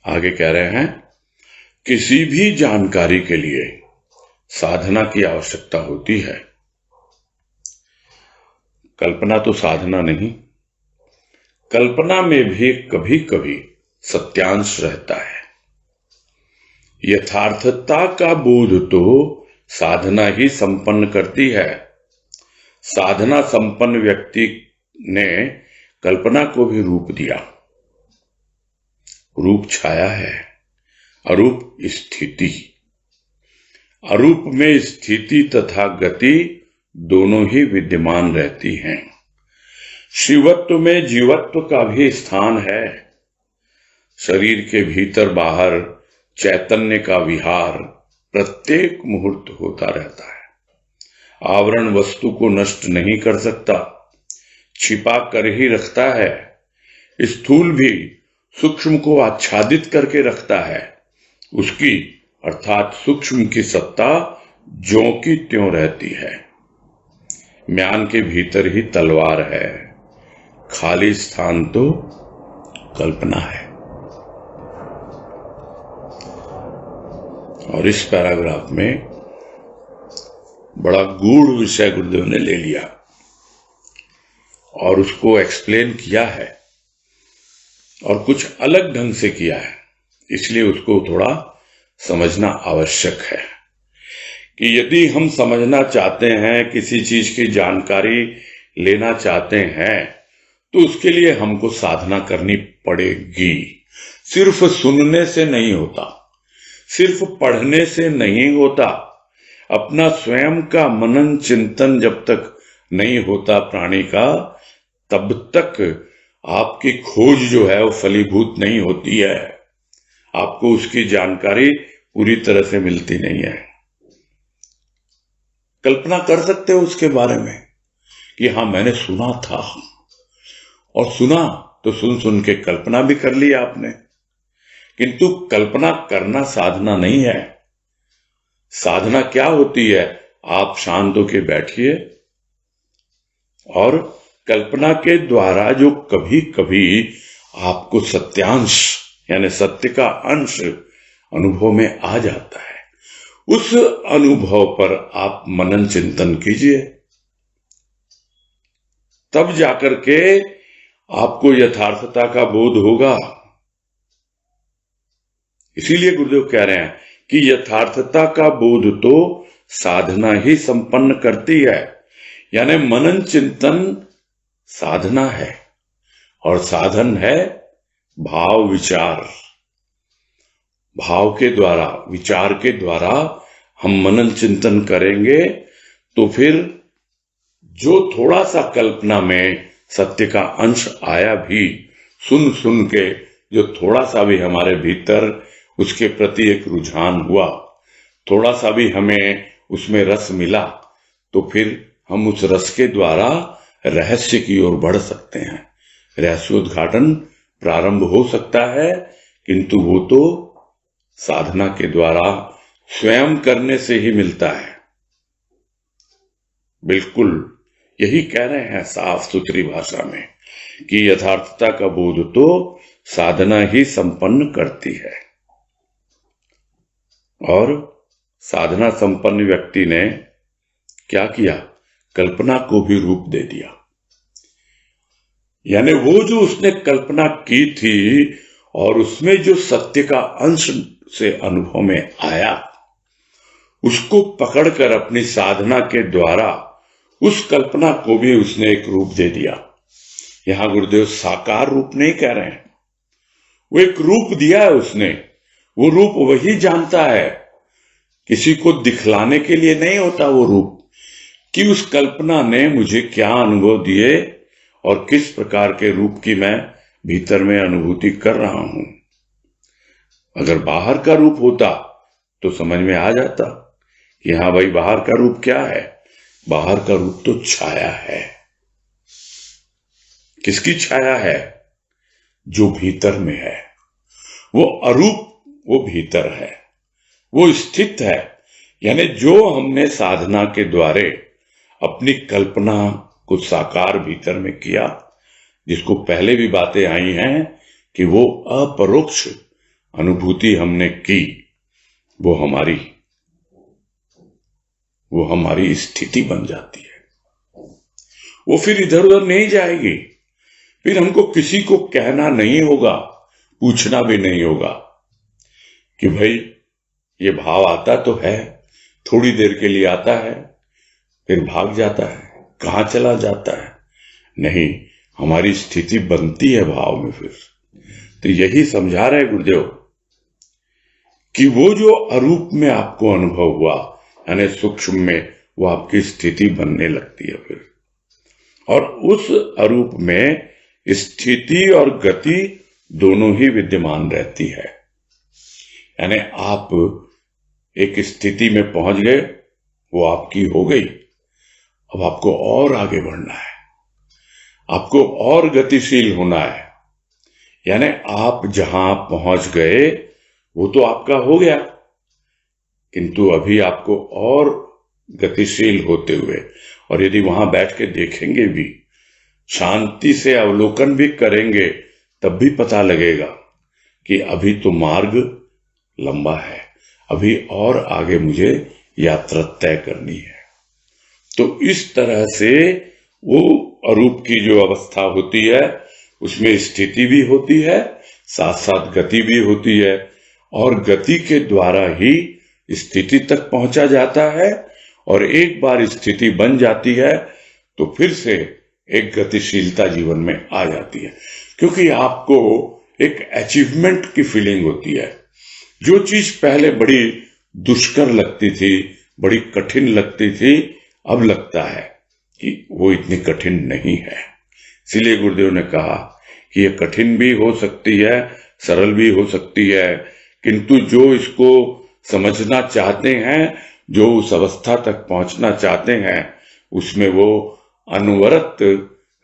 आगे कह रहे हैं, किसी भी जानकारी के लिए साधना की आवश्यकता होती है। कल्पना तो साधना नहीं, कल्पना में भी कभी कभी सत्यांश रहता है। यथार्थता का बोध तो साधना ही संपन्न करती है। साधना संपन्न व्यक्ति ने कल्पना को भी रूप दिया। रूप छाया है, अरूप स्थिति। अरूप में स्थिति तथा गति दोनों ही विद्यमान रहती हैं। शिवत्व में जीवत्व का भी स्थान है। शरीर के भीतर बाहर चैतन्य का विहार प्रत्येक मुहूर्त होता रहता है। आवरण वस्तु को नष्ट नहीं कर सकता, छिपा कर ही रखता है। स्थूल भी सूक्ष्म को आच्छादित करके रखता है। उसकी अर्थात सूक्ष्म की सत्ता ज्यों की त्यों रहती है। म्यान के भीतर ही तलवार है, खाली स्थान तो कल्पना है। और इस पैराग्राफ में बड़ा गूढ़ विषय गुरुदेव ने ले लिया और उसको एक्सप्लेन किया है और कुछ अलग ढंग से किया है, इसलिए उसको थोड़ा समझना आवश्यक है कि यदि हम समझना चाहते हैं, किसी चीज की जानकारी लेना चाहते हैं, तो उसके लिए हमको साधना करनी पड़ेगी। सिर्फ सुनने से नहीं होता, सिर्फ पढ़ने से नहीं होता। अपना स्वयं का मनन चिंतन जब तक नहीं होता प्राणी का, तब तक आपकी खोज जो है वो फलीभूत नहीं होती है। आपको उसकी जानकारी पूरी तरह से मिलती नहीं है। कल्पना कर सकते हो उसके बारे में कि हाँ मैंने सुना था, और सुना तो सुन सुन के कल्पना भी कर ली आपने, किंतु कल्पना करना साधना नहीं है। साधना क्या होती है? आप शांत होकर बैठिए और कल्पना के द्वारा जो कभी कभी आपको सत्यांश यानी सत्य का अंश अनुभव में आ जाता है, उस अनुभव पर आप मनन चिंतन कीजिए, तब जाकर के आपको यथार्थता का बोध होगा। इसीलिए गुरुदेव कह रहे हैं कि यथार्थता का बोध तो साधना ही संपन्न करती है। यानी मनन चिंतन साधना है और साधन है भाव विचार। भाव के द्वारा, विचार के द्वारा हम मनन चिंतन करेंगे तो फिर जो थोड़ा सा कल्पना में सत्य का अंश आया भी, सुन सुन के जो थोड़ा सा भी हमारे भीतर उसके प्रति एक रुझान हुआ, थोड़ा सा भी हमें उसमें रस मिला, तो फिर हम उस रस के द्वारा रहस्य की ओर बढ़ सकते हैं। रहस्योद्घाटन प्रारंभ हो सकता है, किंतु वो तो साधना के द्वारा स्वयं करने से ही मिलता है। बिल्कुल यही कह रहे हैं साफ सुथरी भाषा में कि यथार्थता का बोध तो साधना ही संपन्न करती है। और साधना संपन्न व्यक्ति ने क्या किया? कल्पना को भी रूप दे दिया। यानी वो जो उसने कल्पना की थी और उसमें जो सत्य का अंश से अनुभव में आया, उसको पकड़कर अपनी साधना के द्वारा उस कल्पना को भी उसने एक रूप दे दिया। यहां गुरुदेव साकार रूप नहीं कह रहे हैं, वो एक रूप दिया है उसने। वो रूप वही जानता है, किसी को दिखलाने के लिए नहीं होता वो रूप, कि उस कल्पना ने मुझे क्या अनुभव दिए और किस प्रकार के रूप की मैं भीतर में अनुभूति कर रहा हूं। अगर बाहर का रूप होता तो समझ में आ जाता कि हाँ भाई, बाहर का रूप क्या है? बाहर का रूप तो छाया है। किसकी छाया है? जो भीतर में है। वो अरूप वो भीतर है, वो स्थित है। यानी जो हमने साधना के द्वारे अपनी कल्पना को साकार भीतर में किया, जिसको पहले भी बातें आई हैं कि वो अपरोक्ष अनुभूति हमने की, वो हमारी स्थिति बन जाती है। वो फिर इधर उधर नहीं जाएगी। फिर हमको किसी को कहना नहीं होगा, पूछना भी नहीं होगा कि भाई ये भाव आता तो है, थोड़ी देर के लिए आता है, फिर भाग जाता है, कहां चला जाता है। नहीं, हमारी स्थिति बनती है भाव में फिर। तो यही समझा रहे गुरुदेव कि वो जो अरूप में आपको अनुभव हुआ, यानी सूक्ष्म में, वो आपकी स्थिति बनने लगती है फिर। और उस अरूप में स्थिति और गति दोनों ही विद्यमान रहती है। यानी आप एक स्थिति में पहुंच गए, वो आपकी हो गई। अब आपको और आगे बढ़ना है, आपको और गतिशील होना है। यानी आप जहां पहुंच गए वो तो आपका हो गया, किंतु अभी आपको और गतिशील होते हुए, और यदि वहां बैठ के देखेंगे भी, शांति से अवलोकन भी करेंगे, तब भी पता लगेगा कि अभी तो मार्ग लंबा है, अभी और आगे मुझे यात्रा तय करनी है। तो इस तरह से वो अरूप की जो अवस्था होती है, उसमें स्थिति भी होती है, साथ साथ गति भी होती है, और गति के द्वारा ही स्थिति तक पहुंचा जाता है। और एक बार स्थिति बन जाती है तो फिर से एक गतिशीलता जीवन में आ जाती है, क्योंकि आपको एक अचीवमेंट की फीलिंग होती है। जो चीज पहले बड़ी दुष्कर लगती थी, बड़ी कठिन लगती थी, अब लगता है कि वो इतनी कठिन नहीं है। इसीलिए गुरुदेव ने कहा कि ये कठिन भी हो सकती है, सरल भी हो सकती है, किंतु जो इसको समझना चाहते हैं, जो उस अवस्था तक पहुंचना चाहते हैं, उसमें वो अनुवरत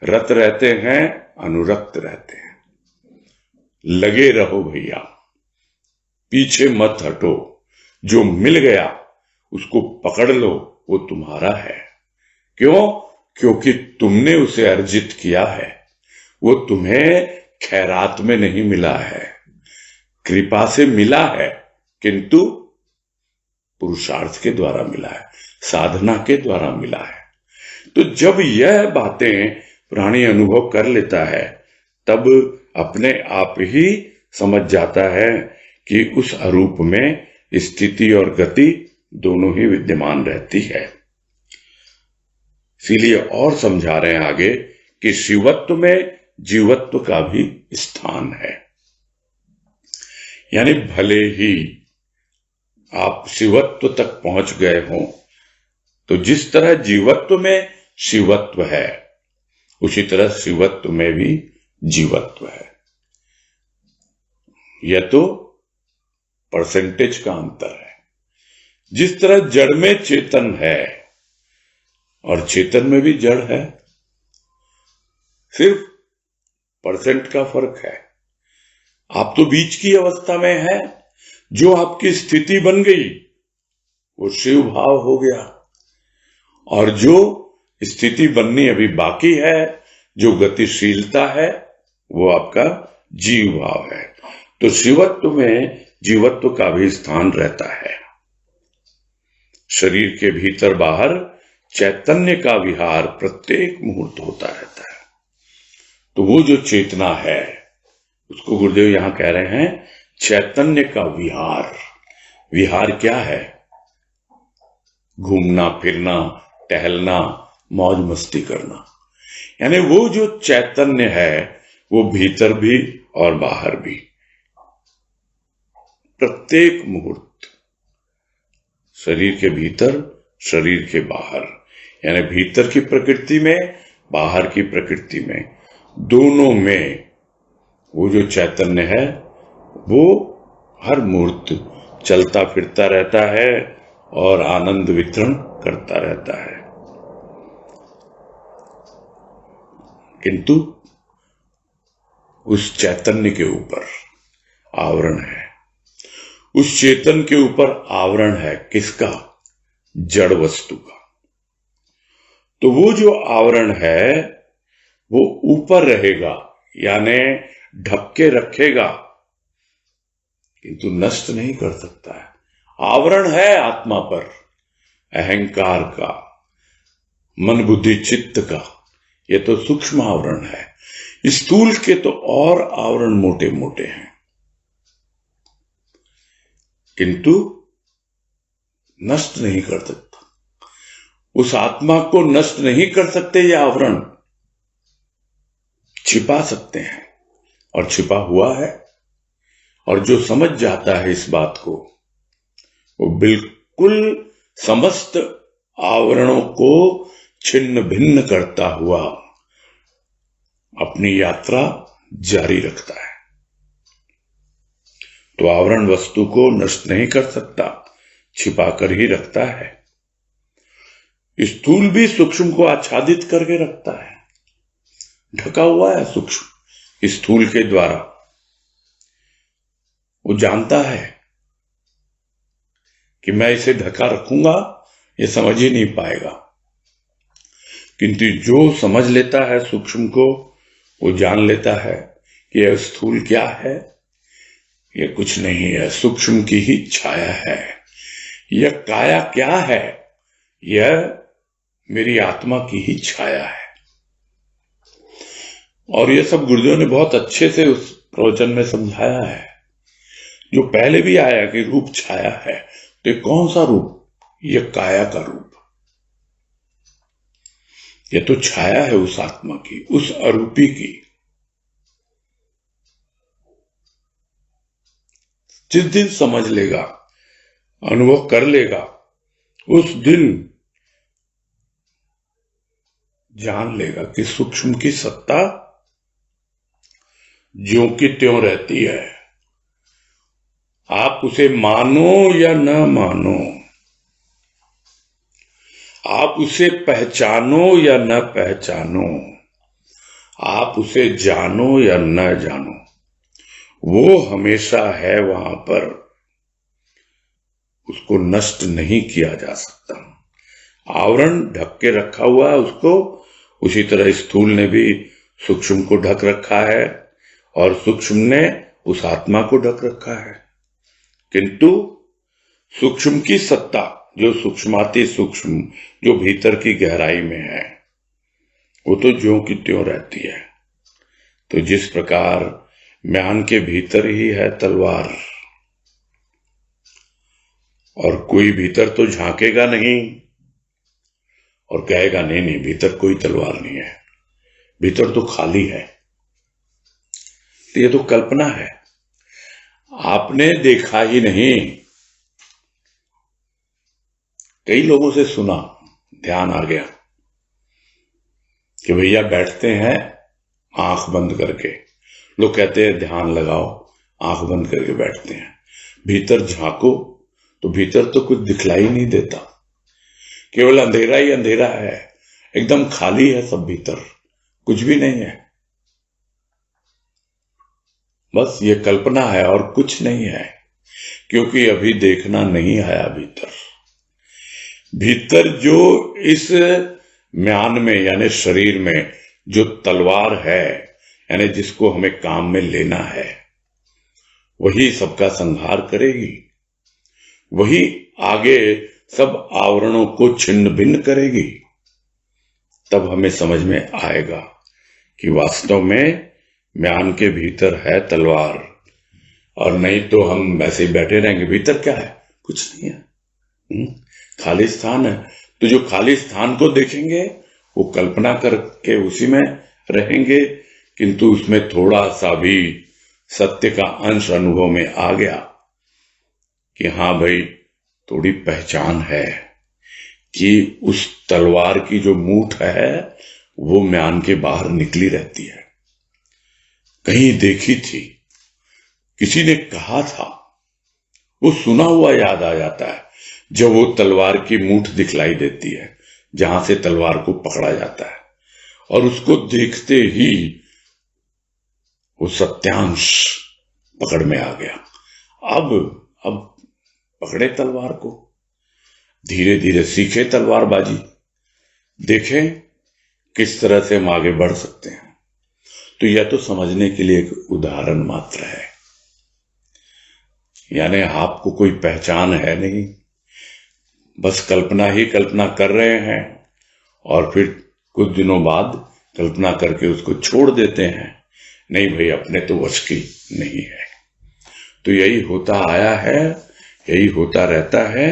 रत रहते हैं, अनुरक्त रहते हैं। लगे रहो भैया, पीछे मत हटो। जो मिल गया उसको पकड़ लो, वो तुम्हारा है। क्यों? क्योंकि तुमने उसे अर्जित किया है। वो तुम्हें खैरात में नहीं मिला है, कृपा से मिला है, किंतु पुरुषार्थ के द्वारा मिला है, साधना के द्वारा मिला है। तो जब यह बातें प्राणी अनुभव कर लेता है, तब अपने आप ही समझ जाता है कि उस अरूप में स्थिति और गति दोनों ही विद्यमान रहती है। इसीलिए और समझा रहे हैं आगे कि शिवत्व में जीवत्व का भी स्थान है। यानी भले ही आप शिवत्व तक पहुंच गए हों, तो जिस तरह जीवत्व में शिवत्व है, उसी तरह शिवत्व में भी जीवत्व है। यह तो परसेंटेज का अंतर है। जिस तरह जड़ में चेतन है और चेतन में भी जड़ है, सिर्फ परसेंट का फर्क है। आप तो बीच की अवस्था में है। जो आपकी स्थिति बन गई वो शिव भाव हो गया, और जो स्थिति बननी अभी बाकी है, जो गतिशीलता है, वो आपका जीव भाव है। तो शिवत्व में जीवत्व का भी स्थान रहता है। शरीर के भीतर बाहर चैतन्य का विहार प्रत्येक मुहूर्त होता रहता है। तो वो जो चेतना है, उसको गुरुदेव यहां कह रहे हैं चैतन्य का विहार। विहार क्या है? घूमना फिरना, टहलना, मौज मस्ती करना। यानी वो जो चैतन्य है, वो भीतर भी और बाहर भी, प्रत्येक मुहूर्त, शरीर के भीतर, शरीर के बाहर, यानी भीतर की प्रकृति में, बाहर की प्रकृति में, दोनों में वो जो चैतन्य है, वो हर मुहूर्त चलता फिरता रहता है और आनंद वितरण करता रहता है। किंतु उस चैतन्य के ऊपर आवरण है। उस चेतन के ऊपर आवरण है किसका? जड़ वस्तु का। तो वो जो आवरण है वो ऊपर रहेगा, यानी ढक के रखेगा, किंतु नष्ट नहीं कर सकता है। आवरण है आत्मा पर, अहंकार का, मन बुद्धि चित्त का। ये तो सूक्ष्म आवरण है। स्थूल के तो और आवरण मोटे मोटे हैं, किंतु नष्ट नहीं कर सकता। उस आत्मा को नष्ट नहीं कर सकते। ये आवरण छिपा सकते हैं, और छिपा हुआ है। और जो समझ जाता है इस बात को, वो बिल्कुल समस्त आवरणों को छिन्न भिन्न करता हुआ अपनी यात्रा जारी रखता है। तो आवरण वस्तु को नष्ट नहीं कर सकता, छिपाकर ही रखता है। स्थूल भी सूक्ष्म को आच्छादित करके रखता है, ढका हुआ है सूक्ष्म स्थूल के द्वारा। वो जानता है कि मैं इसे ढका रखूंगा, ये समझ ही नहीं पाएगा। किंतु जो समझ लेता है सूक्ष्म को, वो जान लेता है कि यह स्थूल क्या है, ये कुछ नहीं है, सूक्ष्म की ही छाया है। यह काया क्या है? यह मेरी आत्मा की ही छाया है। और यह सब गुरुदेव ने बहुत अच्छे से उस प्रवचन में समझाया है, जो पहले भी आया कि रूप छाया है। तो कौन सा रूप? यह काया का रूप। यह तो छाया है उस आत्मा की, उस अरूपी की। जिस दिन समझ लेगा, अनुभव कर लेगा, उस दिन जान लेगा कि सूक्ष्म की सत्ता ज्यों की त्यों रहती है। आप उसे मानो या न मानो, आप उसे पहचानो या न पहचानो, आप उसे जानो या न जानो, वो हमेशा है वहां पर। उसको नष्ट नहीं किया जा सकता। आवरण ढक के रखा हुआ है उसको। उसी तरह स्थूल ने भी सूक्ष्म को ढक रखा है, और सूक्ष्म ने उस आत्मा को ढक रखा है। किंतु सूक्ष्म की सत्ता, जो सूक्ष्माति सूक्ष्म, जो भीतर की गहराई में है, वो तो ज्यों की त्यों रहती है। तो जिस प्रकार म्यान के भीतर ही है तलवार, और कोई भीतर तो झांकेगा नहीं और कहेगा नहीं नहीं भीतर कोई तलवार नहीं है, भीतर तो खाली है। तो ये तो कल्पना है, आपने देखा ही नहीं। कई लोगों से सुना, ध्यान आ गया कि भैया बैठते हैं आंख बंद करके, लोग कहते हैं ध्यान लगाओ, आंख बंद करके बैठते हैं, भीतर झांको तो भीतर तो कुछ दिखलाई नहीं देता, केवल अंधेरा ही अंधेरा है, एकदम खाली है सब, भीतर कुछ भी नहीं है। बस ये कल्पना है और कुछ नहीं है, क्योंकि अभी देखना नहीं आया भीतर। भीतर जो इस म्यान में यानी शरीर में जो तलवार है, यानी जिसको हमें काम में लेना है, वही सबका संहार करेगी, वही आगे सब आवरणों को छिन्न भिन्न करेगी। तब हमें समझ में आएगा कि वास्तव में म्यान के भीतर है तलवार, और नहीं तो हम ऐसे ही बैठे रहेंगे। भीतर क्या है? कुछ नहीं है, खाली स्थान है। तो जो खाली स्थान को देखेंगे वो कल्पना करके उसी में रहेंगे, किंतु उसमें थोड़ा सा भी सत्य का अंश अनुभव में आ गया कि हाँ भाई थोड़ी पहचान है कि उस तलवार की जो मूठ है वो म्यान के बाहर निकली रहती है। कहीं देखी थी, किसी ने कहा था, वो सुना हुआ याद आ जाता है जब वो तलवार की मूठ दिखलाई देती है जहां से तलवार को पकड़ा जाता है, और उसको देखते ही वो सत्यांश पकड़ में आ गया। अब पकड़े तलवार को, धीरे धीरे सीखे तलवारबाजी, देखें किस तरह से हम आगे बढ़ सकते हैं। तो यह तो समझने के लिए एक उदाहरण मात्र है, यानी आपको कोई पहचान है नहीं, बस कल्पना ही कल्पना कर रहे हैं और फिर कुछ दिनों बाद कल्पना करके उसको छोड़ देते हैं। नहीं भाई अपने तो वश की नहीं है। तो यही होता आया है, यही होता रहता है,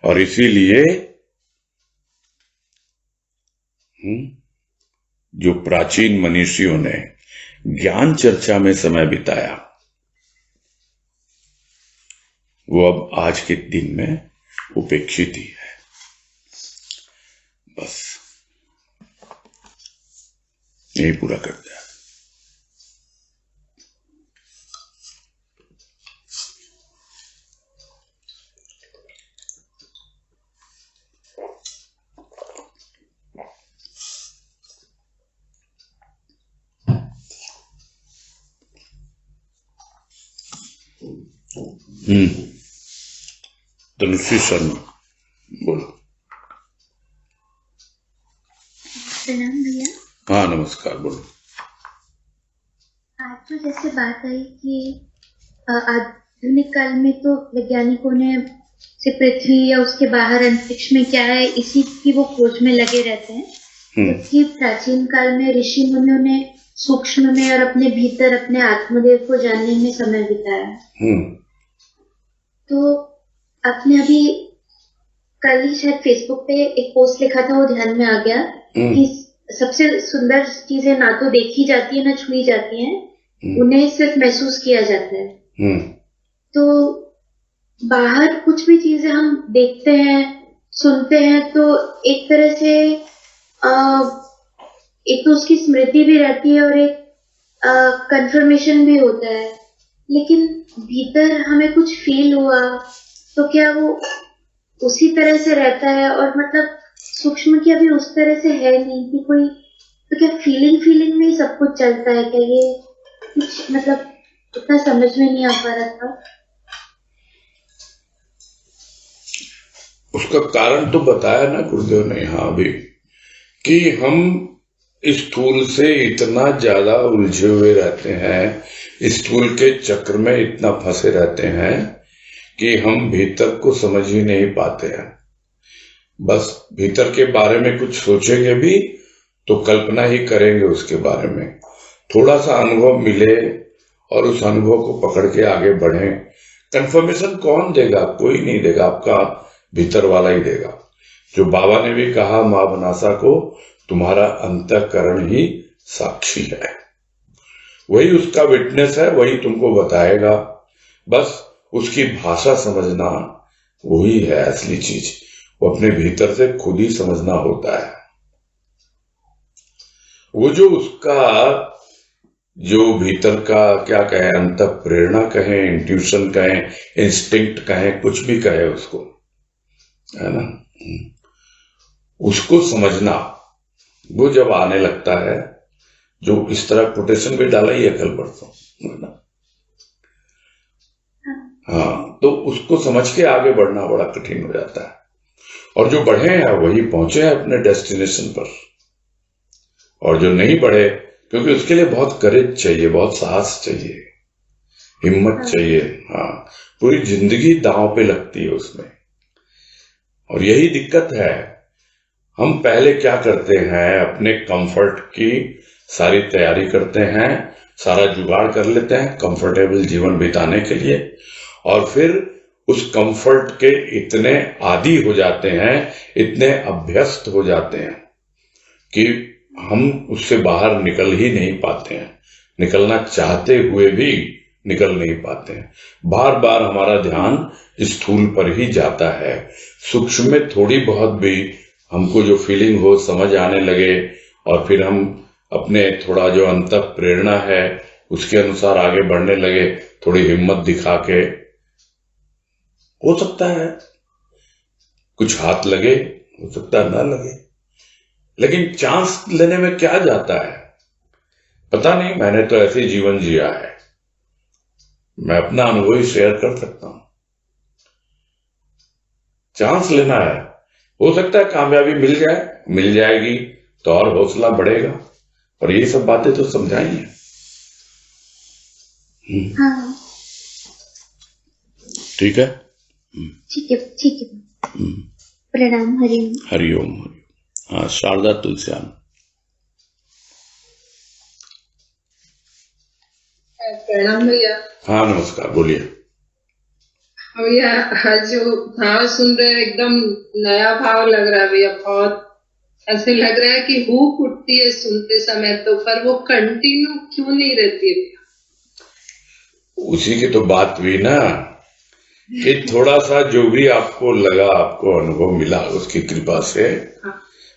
और इसीलिए जो प्राचीन मनीषियों ने ज्ञान चर्चा में समय बिताया वो अब आज के दिन में उपेक्षित ही है। बस यही पूरा कर दिया। तनुश्री शर्मा बोलो। प्रणाम भैया। हाँ नमस्कार, बोलो। आज तो जैसे बात आई कि आधुनिक काल में तो वैज्ञानिकों ने से पृथ्वी या उसके बाहर अंतरिक्ष में क्या है इसी की वो खोज में लगे रहते हैं, जबकि प्राचीन काल में ऋषि मुनियों ने सूक्ष्म में और अपने भीतर अपने आत्मदेव को जानने में समय बिताया। तो आपने अभी कल ही शायद फेसबुक पे एक पोस्ट लिखा था, वो ध्यान में आ गया कि सबसे सुंदर चीजें ना तो देखी जाती है ना छुई जाती हैं, उन्हें सिर्फ महसूस किया जाता है। तो बाहर कुछ भी चीजें हम देखते हैं सुनते हैं तो एक तरह से एक तो उसकी स्मृति भी रहती है और एक कंफर्मेशन भी होता है, लेकिन भीतर हमें कुछ फील हुआ तो क्या वो उसी तरह से रहता है, और मतलब सूक्ष्म की अभी उस तरह से है नहीं कि कोई, तो क्या फीलिंग में ही सब कुछ चलता है क्या? ये कुछ मतलब उतना समझ में नहीं आ पा रहा था। उसका कारण तो बताया ना गुरुदेव ने यहाँ भी कि हम स्थूल से इतना ज्यादा उलझे हुए रहते हैं, स्थूल के चक्र में इतना फंसे रहते हैं कि हम भीतर को समझ ही नहीं पाते हैं। बस भीतर के बारे में कुछ सोचेंगे भी तो कल्पना ही करेंगे उसके बारे में, थोड़ा सा अनुभव मिले और उस अनुभव को पकड़ के आगे बढ़ें, कंफर्मेशन कौन देगा? कोई नहीं देगा, आपका भीतर वाला ही देगा। जो बाबा ने भी कहा मां बनासा को, तुम्हारा अंतःकरण ही साक्षी है, वही उसका विटनेस है, वही तुमको बताएगा। बस उसकी भाषा समझना, वही है असली चीज। वो अपने भीतर से खुद ही समझना होता है। वो जो उसका जो भीतर का क्या कहें, अंत प्रेरणा कहें, इंट्यूशन कहें, इंस्टिंक्ट कहें, कुछ भी कहे उसको, है ना, उसको समझना, वो जब आने लगता है, जो इस तरह कोटेशन भी डाला ही है कल परसों, है ना, हाँ, तो उसको समझ के आगे बढ़ना बड़ा कठिन हो जाता है। और जो बढ़े हैं वही पहुंचे हैं अपने डेस्टिनेशन पर, और जो नहीं बढ़े, क्योंकि उसके लिए बहुत करेज चाहिए, बहुत साहस चाहिए, हिम्मत चाहिए। हाँ, पूरी जिंदगी दांव पे लगती है उसमें। और यही दिक्कत है, हम पहले क्या करते हैं, अपने कंफर्ट की सारी तैयारी करते हैं, सारा जुगाड़ कर लेते हैं कंफर्टेबल जीवन बिताने के लिए, और फिर उस कंफर्ट के इतने आदी हो जाते हैं, इतने अभ्यस्त हो जाते हैं कि हम उससे बाहर निकल ही नहीं पाते हैं। निकलना चाहते हुए भी निकल नहीं पाते हैं। बार बार हमारा ध्यान स्थूल पर ही जाता है। सूक्ष्म में थोड़ी बहुत भी हमको जो फीलिंग हो, समझ आने लगे, और फिर हम अपने थोड़ा जो अंतः प्रेरणा है उसके अनुसार आगे बढ़ने लगे, थोड़ी हिम्मत दिखा के, हो सकता है कुछ हाथ लगे, हो सकता है ना लगे, लेकिन चांस लेने में क्या जाता है? पता नहीं, मैंने तो ऐसे जीवन जिया है, मैं अपना अनुभव ही शेयर कर सकता हूं। चांस लेना है, हो सकता है कामयाबी मिल जाए, मिल जाएगी तो और हौसला बढ़ेगा, और ये सब बातें तो समझाई हैं। हाँ, ठीक है, ठीक है, ठीक है। प्रणाम, हरिओम। हरिओम, हरिओम। हाँ, शारदा तुलसियान। प्रणाम भैया। हाँ, नमस्कार, बोलिए। भैया, आज जो भाव सुन रहे हैं, एकदम नया भाव लग रहा है भैया। बहुत ऐसे लग रहा है कि भूख उठती है सुनते समय, तो पर वो कंटिन्यू क्यों नहीं रहती है भैया? उसी की तो बात हुई ना, कि थोड़ा सा जो भी आपको लगा, आपको अनुभव मिला उसकी कृपा से,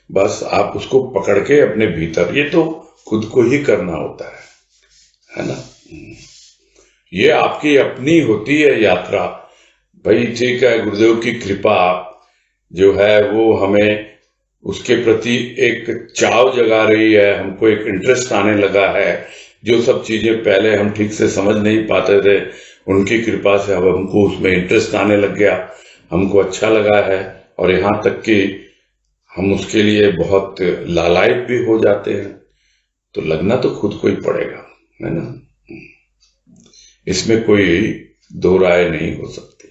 बस आप उसको पकड़ के अपने भीतर, ये तो खुद को ही करना होता है ना। ये आपकी अपनी होती है यात्रा। भाई ठीक है, गुरुदेव की कृपा जो है वो हमें उसके प्रति एक चाव जगा रही है, हमको एक इंटरेस्ट आने लगा है। जो सब चीजें पहले हम ठीक से समझ नहीं पाते थे, उनकी कृपा से अब हमको उसमें इंटरेस्ट आने लग गया, हमको अच्छा लगा है, और यहाँ तक कि हम उसके लिए बहुत लालायित भी हो जाते हैं। तो लगना तो खुद को ही पड़ेगा, है ना, इसमें कोई दो राय नहीं हो सकती।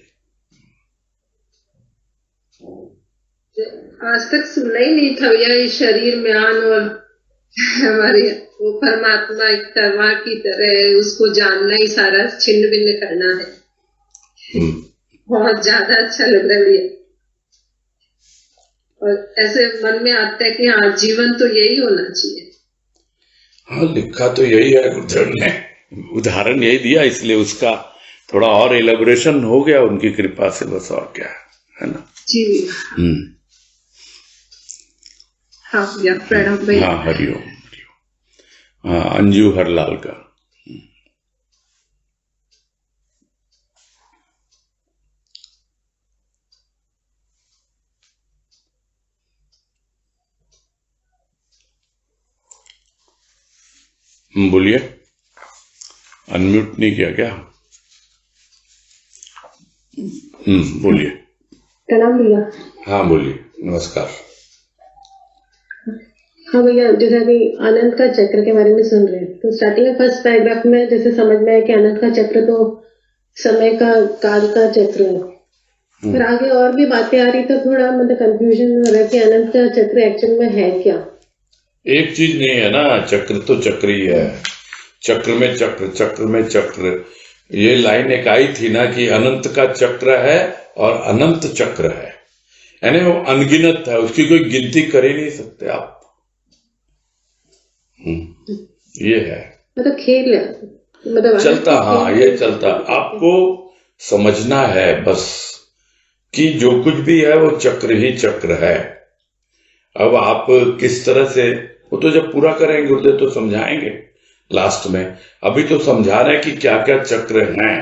आज तक सुना ही नहीं था भैया, इस शरीर में आन और हमारे वो परमात्मा एक तरवा की तरह है, उसको जानना ही सारा छिन्न भिन्न करना है। बहुत ज्यादा अच्छा लग रहा है भैया। और ऐसे मन में आता है कि हाँ, जीवन तो यही होना चाहिए। हाँ, लिखा तो यही है, गुरुदेव ने उदाहरण यही दिया, इसलिए उसका थोड़ा और एलेबोरेशन हो गया उनकी कृपा से, बस और क्या है ना जी। हाँ भैया, प्रणाम भैया। हाँ, हरिओम, हरिओम। हाँ, अंजू हरलाल का। बोलिए, अनम्यूट नहीं किया क्या? बोलिए। प्रणाम भैया। हाँ, बोलिए, नमस्कार। हाँ भैया, जैसे अभी आनंद का चक्र के बारे में सुन रहे हैं, तो स्टार्टिंग में फर्स्ट पैराग्राफ में जैसे समझ में आया कि आनंद का चक्र तो समय का, काल का चक्र है। फिर आगे और भी बातें आ रही, तो थोड़ा मतलब कंफ्यूजन हो रहा है कि आनंद का चक्र एक्चुअल में है क्या? एक चीज नहीं है ना, चक्र तो चक्र ही है। चक्र में चक्र, चक्र में चक्र, ये लाइन एक आई थी ना कि अनंत का चक्र है और अनंत चक्र है, यानी वो अनगिनत है, उसकी कोई गिनती कर ही नहीं सकते आप। ये है, मतलब खेल है, मतलब चलता, हाँ ये चलता। आपको समझना है बस कि जो कुछ भी है वो चक्र ही चक्र है। अब आप किस तरह से, वो तो जब पूरा करेंगे गुरुदेव तो समझाएंगे लास्ट में। अभी तो समझा रहे हैं कि क्या क्या चक्र हैं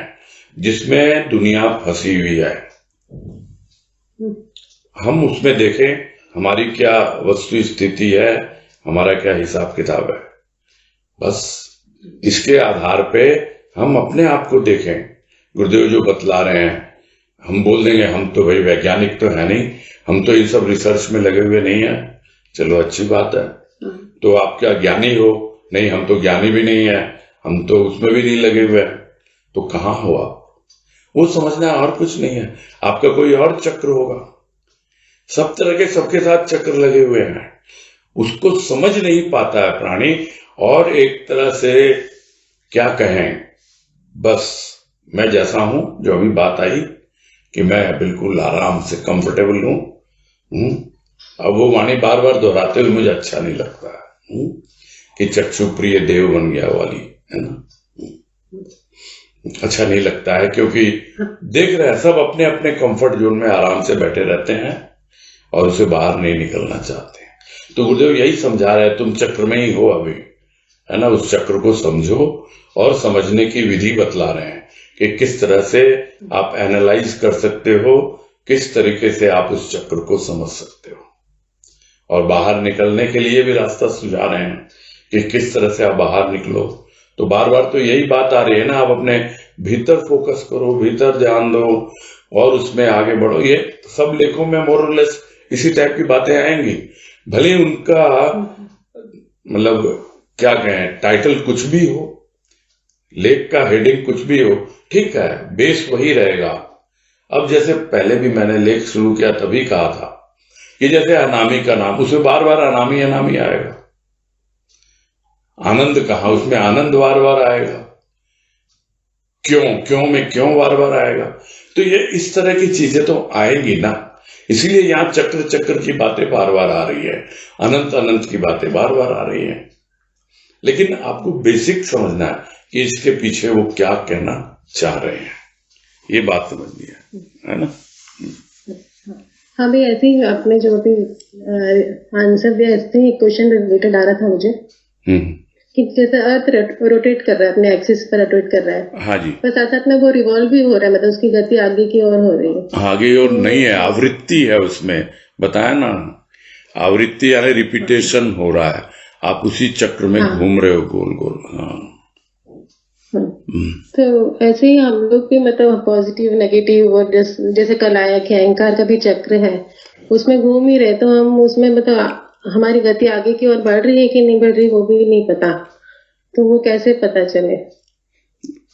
जिसमें दुनिया फंसी हुई है, हम उसमें देखें हमारी क्या वस्तु स्थिति है, हमारा क्या हिसाब किताब है। बस इसके आधार पे हम अपने आप को देखें। गुरुदेव जो बतला रहे हैं, हम बोल देंगे हम तो भाई वैज्ञानिक तो है नहीं, हम तो ये सब रिसर्च में लगे हुए नहीं है, चलो अच्छी बात है। तो आप क्या ज्ञानी हो? नहीं, हम तो ज्ञानी भी नहीं है, हम तो उसमें भी नहीं लगे हुए हैं। तो कहाँ हो आप? वो समझना है, और कुछ नहीं है। आपका कोई और चक्र होगा, सब तरह के सबके साथ चक्र लगे हुए हैं, उसको समझ नहीं पाता है प्राणी। और एक तरह से क्या कहें, बस मैं जैसा हूं, जो अभी बात आई कि मैं बिल्कुल आराम से कंफर्टेबल हूं। अब वो वाणी बार बार दोहराते हुए मुझे अच्छा नहीं लगता है कि चक्षु प्रिय देव बन गया वाली, है ना। अच्छा नहीं लगता है, क्योंकि देख रहे हैं सब अपने अपने कंफर्ट जोन में आराम से बैठे रहते हैं और उसे बाहर नहीं निकलना चाहते। तो गुरुदेव यही समझा रहे हैं, तुम चक्र में ही हो अभी, है ना। उस चक्र को समझो और समझने की विधि बतला रहे हैं कि किस तरह से आप एनालाइज कर सकते हो, किस तरीके से आप उस चक्र को समझ सकते हो, और बाहर निकलने के लिए भी रास्ता सुझा रहे हैं कि किस तरह से आप बाहर निकलो। तो बार बार तो यही बात आ रही है ना, आप अपने भीतर फोकस करो, भीतर ध्यान दो और उसमें आगे बढ़ो। ये सब लेखों में मोर और लेस इसी टाइप की बातें आएंगी, भले उनका मतलब क्या कहें टाइटल कुछ भी हो, लेख का हेडिंग कुछ भी हो, ठीक है, बेस वही रहेगा। अब जैसे पहले भी मैंने लेख शुरू किया तभी कहा था कि जैसे अनामी का नाम, उसमें बार बार अनामी अनामी आएगा। आनंद कहा, उसमें आनंद बार बार आएगा। क्यों में क्यों बार बार आएगा। तो ये इस तरह की चीजें तो आएंगी ना, इसीलिए यहाँ चक्र की बातें बार बार आ रही है, अनंत की बातें बार बार आ रही है। लेकिन आपको बेसिक समझना है कि इसके पीछे वो क्या कहना चाह रहे हैं, ये बात समझनी है ना। हाँ भी ऐसे ही आपने जो अभी आंसर दिया, ऐसे ही क्वेश्चन रिलेटेड आ रहा था मुझे कि जैसे अर्थ रोटेट कर रहा है, अपने एक्सिस पर रोटेट कर रहा है। हाँ जी। पर साथ साथ में वो रिवॉल्व भी हो रहा है, मतलब उसकी गति आगे की ओर हो रही है। आगे और नहीं है, आवृत्ति है उसमें, बताया ना, आवृत्ति यानी रिपीटेशन हो रहा है, आप उसी चक्र में घूम रहे हो गोल गोल। हाँ। तो ऐसे ही हम लोग भी मतलब पॉजिटिव नेगेटिव और जैसे कल आया कि अहंकार का भी चक्र है, उसमें घूम ही रहे, तो हम उसमें मतलब हमारी गति आगे की ओर बढ़ रही है कि नहीं बढ़ रही वो भी नहीं पता। तो वो कैसे पता चले?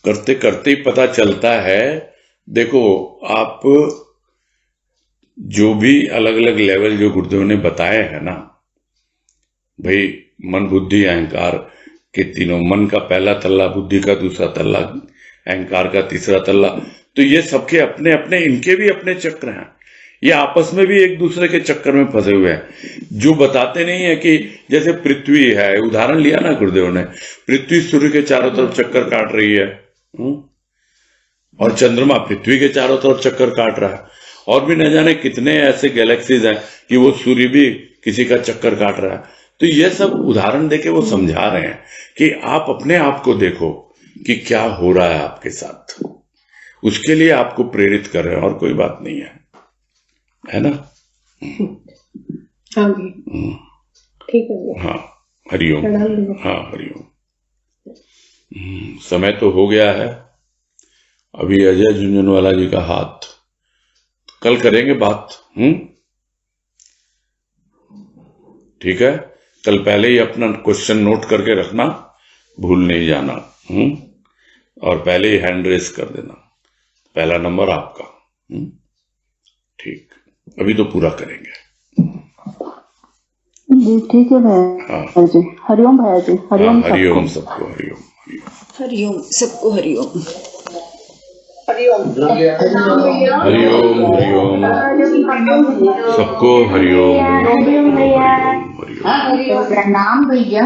करते करते ही पता चलता है। देखो आप जो भी अलग अलग लेवल जो गुरुदेव ने बताए हैं ना भाई, मन बुद्धि अहंकार के तीनों, मन का पहला तल्ला, बुद्धि का दूसरा तल्ला, अहंकार का तीसरा तल्ला, तो ये सबके अपने अपने, इनके भी अपने चक्र हैं, ये आपस में भी एक दूसरे के चक्कर में फंसे हुए हैं। जो बताते नहीं है कि जैसे पृथ्वी है, उदाहरण लिया ना गुरुदेव ने, पृथ्वी सूर्य के चारों तरफ चक्कर काट रही है, और चंद्रमा पृथ्वी के चारों तरफ चक्कर काट रहा है, और भी न जाने कितने ऐसे गैलेक्सीज हैं कि वो सूर्य भी किसी का चक्कर काट रहा है। तो ये सब उदाहरण देके वो समझा रहे हैं कि आप अपने आप को देखो कि क्या हो रहा है आपके साथ, उसके लिए आपको प्रेरित कर रहे हैं, और कोई बात नहीं है ना। हाँ ठीक है। हाँ हरिओम। हाँ हरिओम। समय तो हो गया है, अभी अजय झुंझुनवाला जी का हाथ, कल करेंगे बात। ठीक है, कल पहले ही अपना क्वेश्चन नोट करके रखना, भूल नहीं जाना। और पहले ही हैंड रेस कर देना, पहला नंबर आपका। ठीक, अभी तो पूरा करेंगे जी। ठीक है भैया जी, हरिओम भैया जी, हरिओम हरिओम सबको, हरिओम हरिओम सबको, हरिओम। हरिओम हरिओम सबको हरिओम प्रणाम भैया।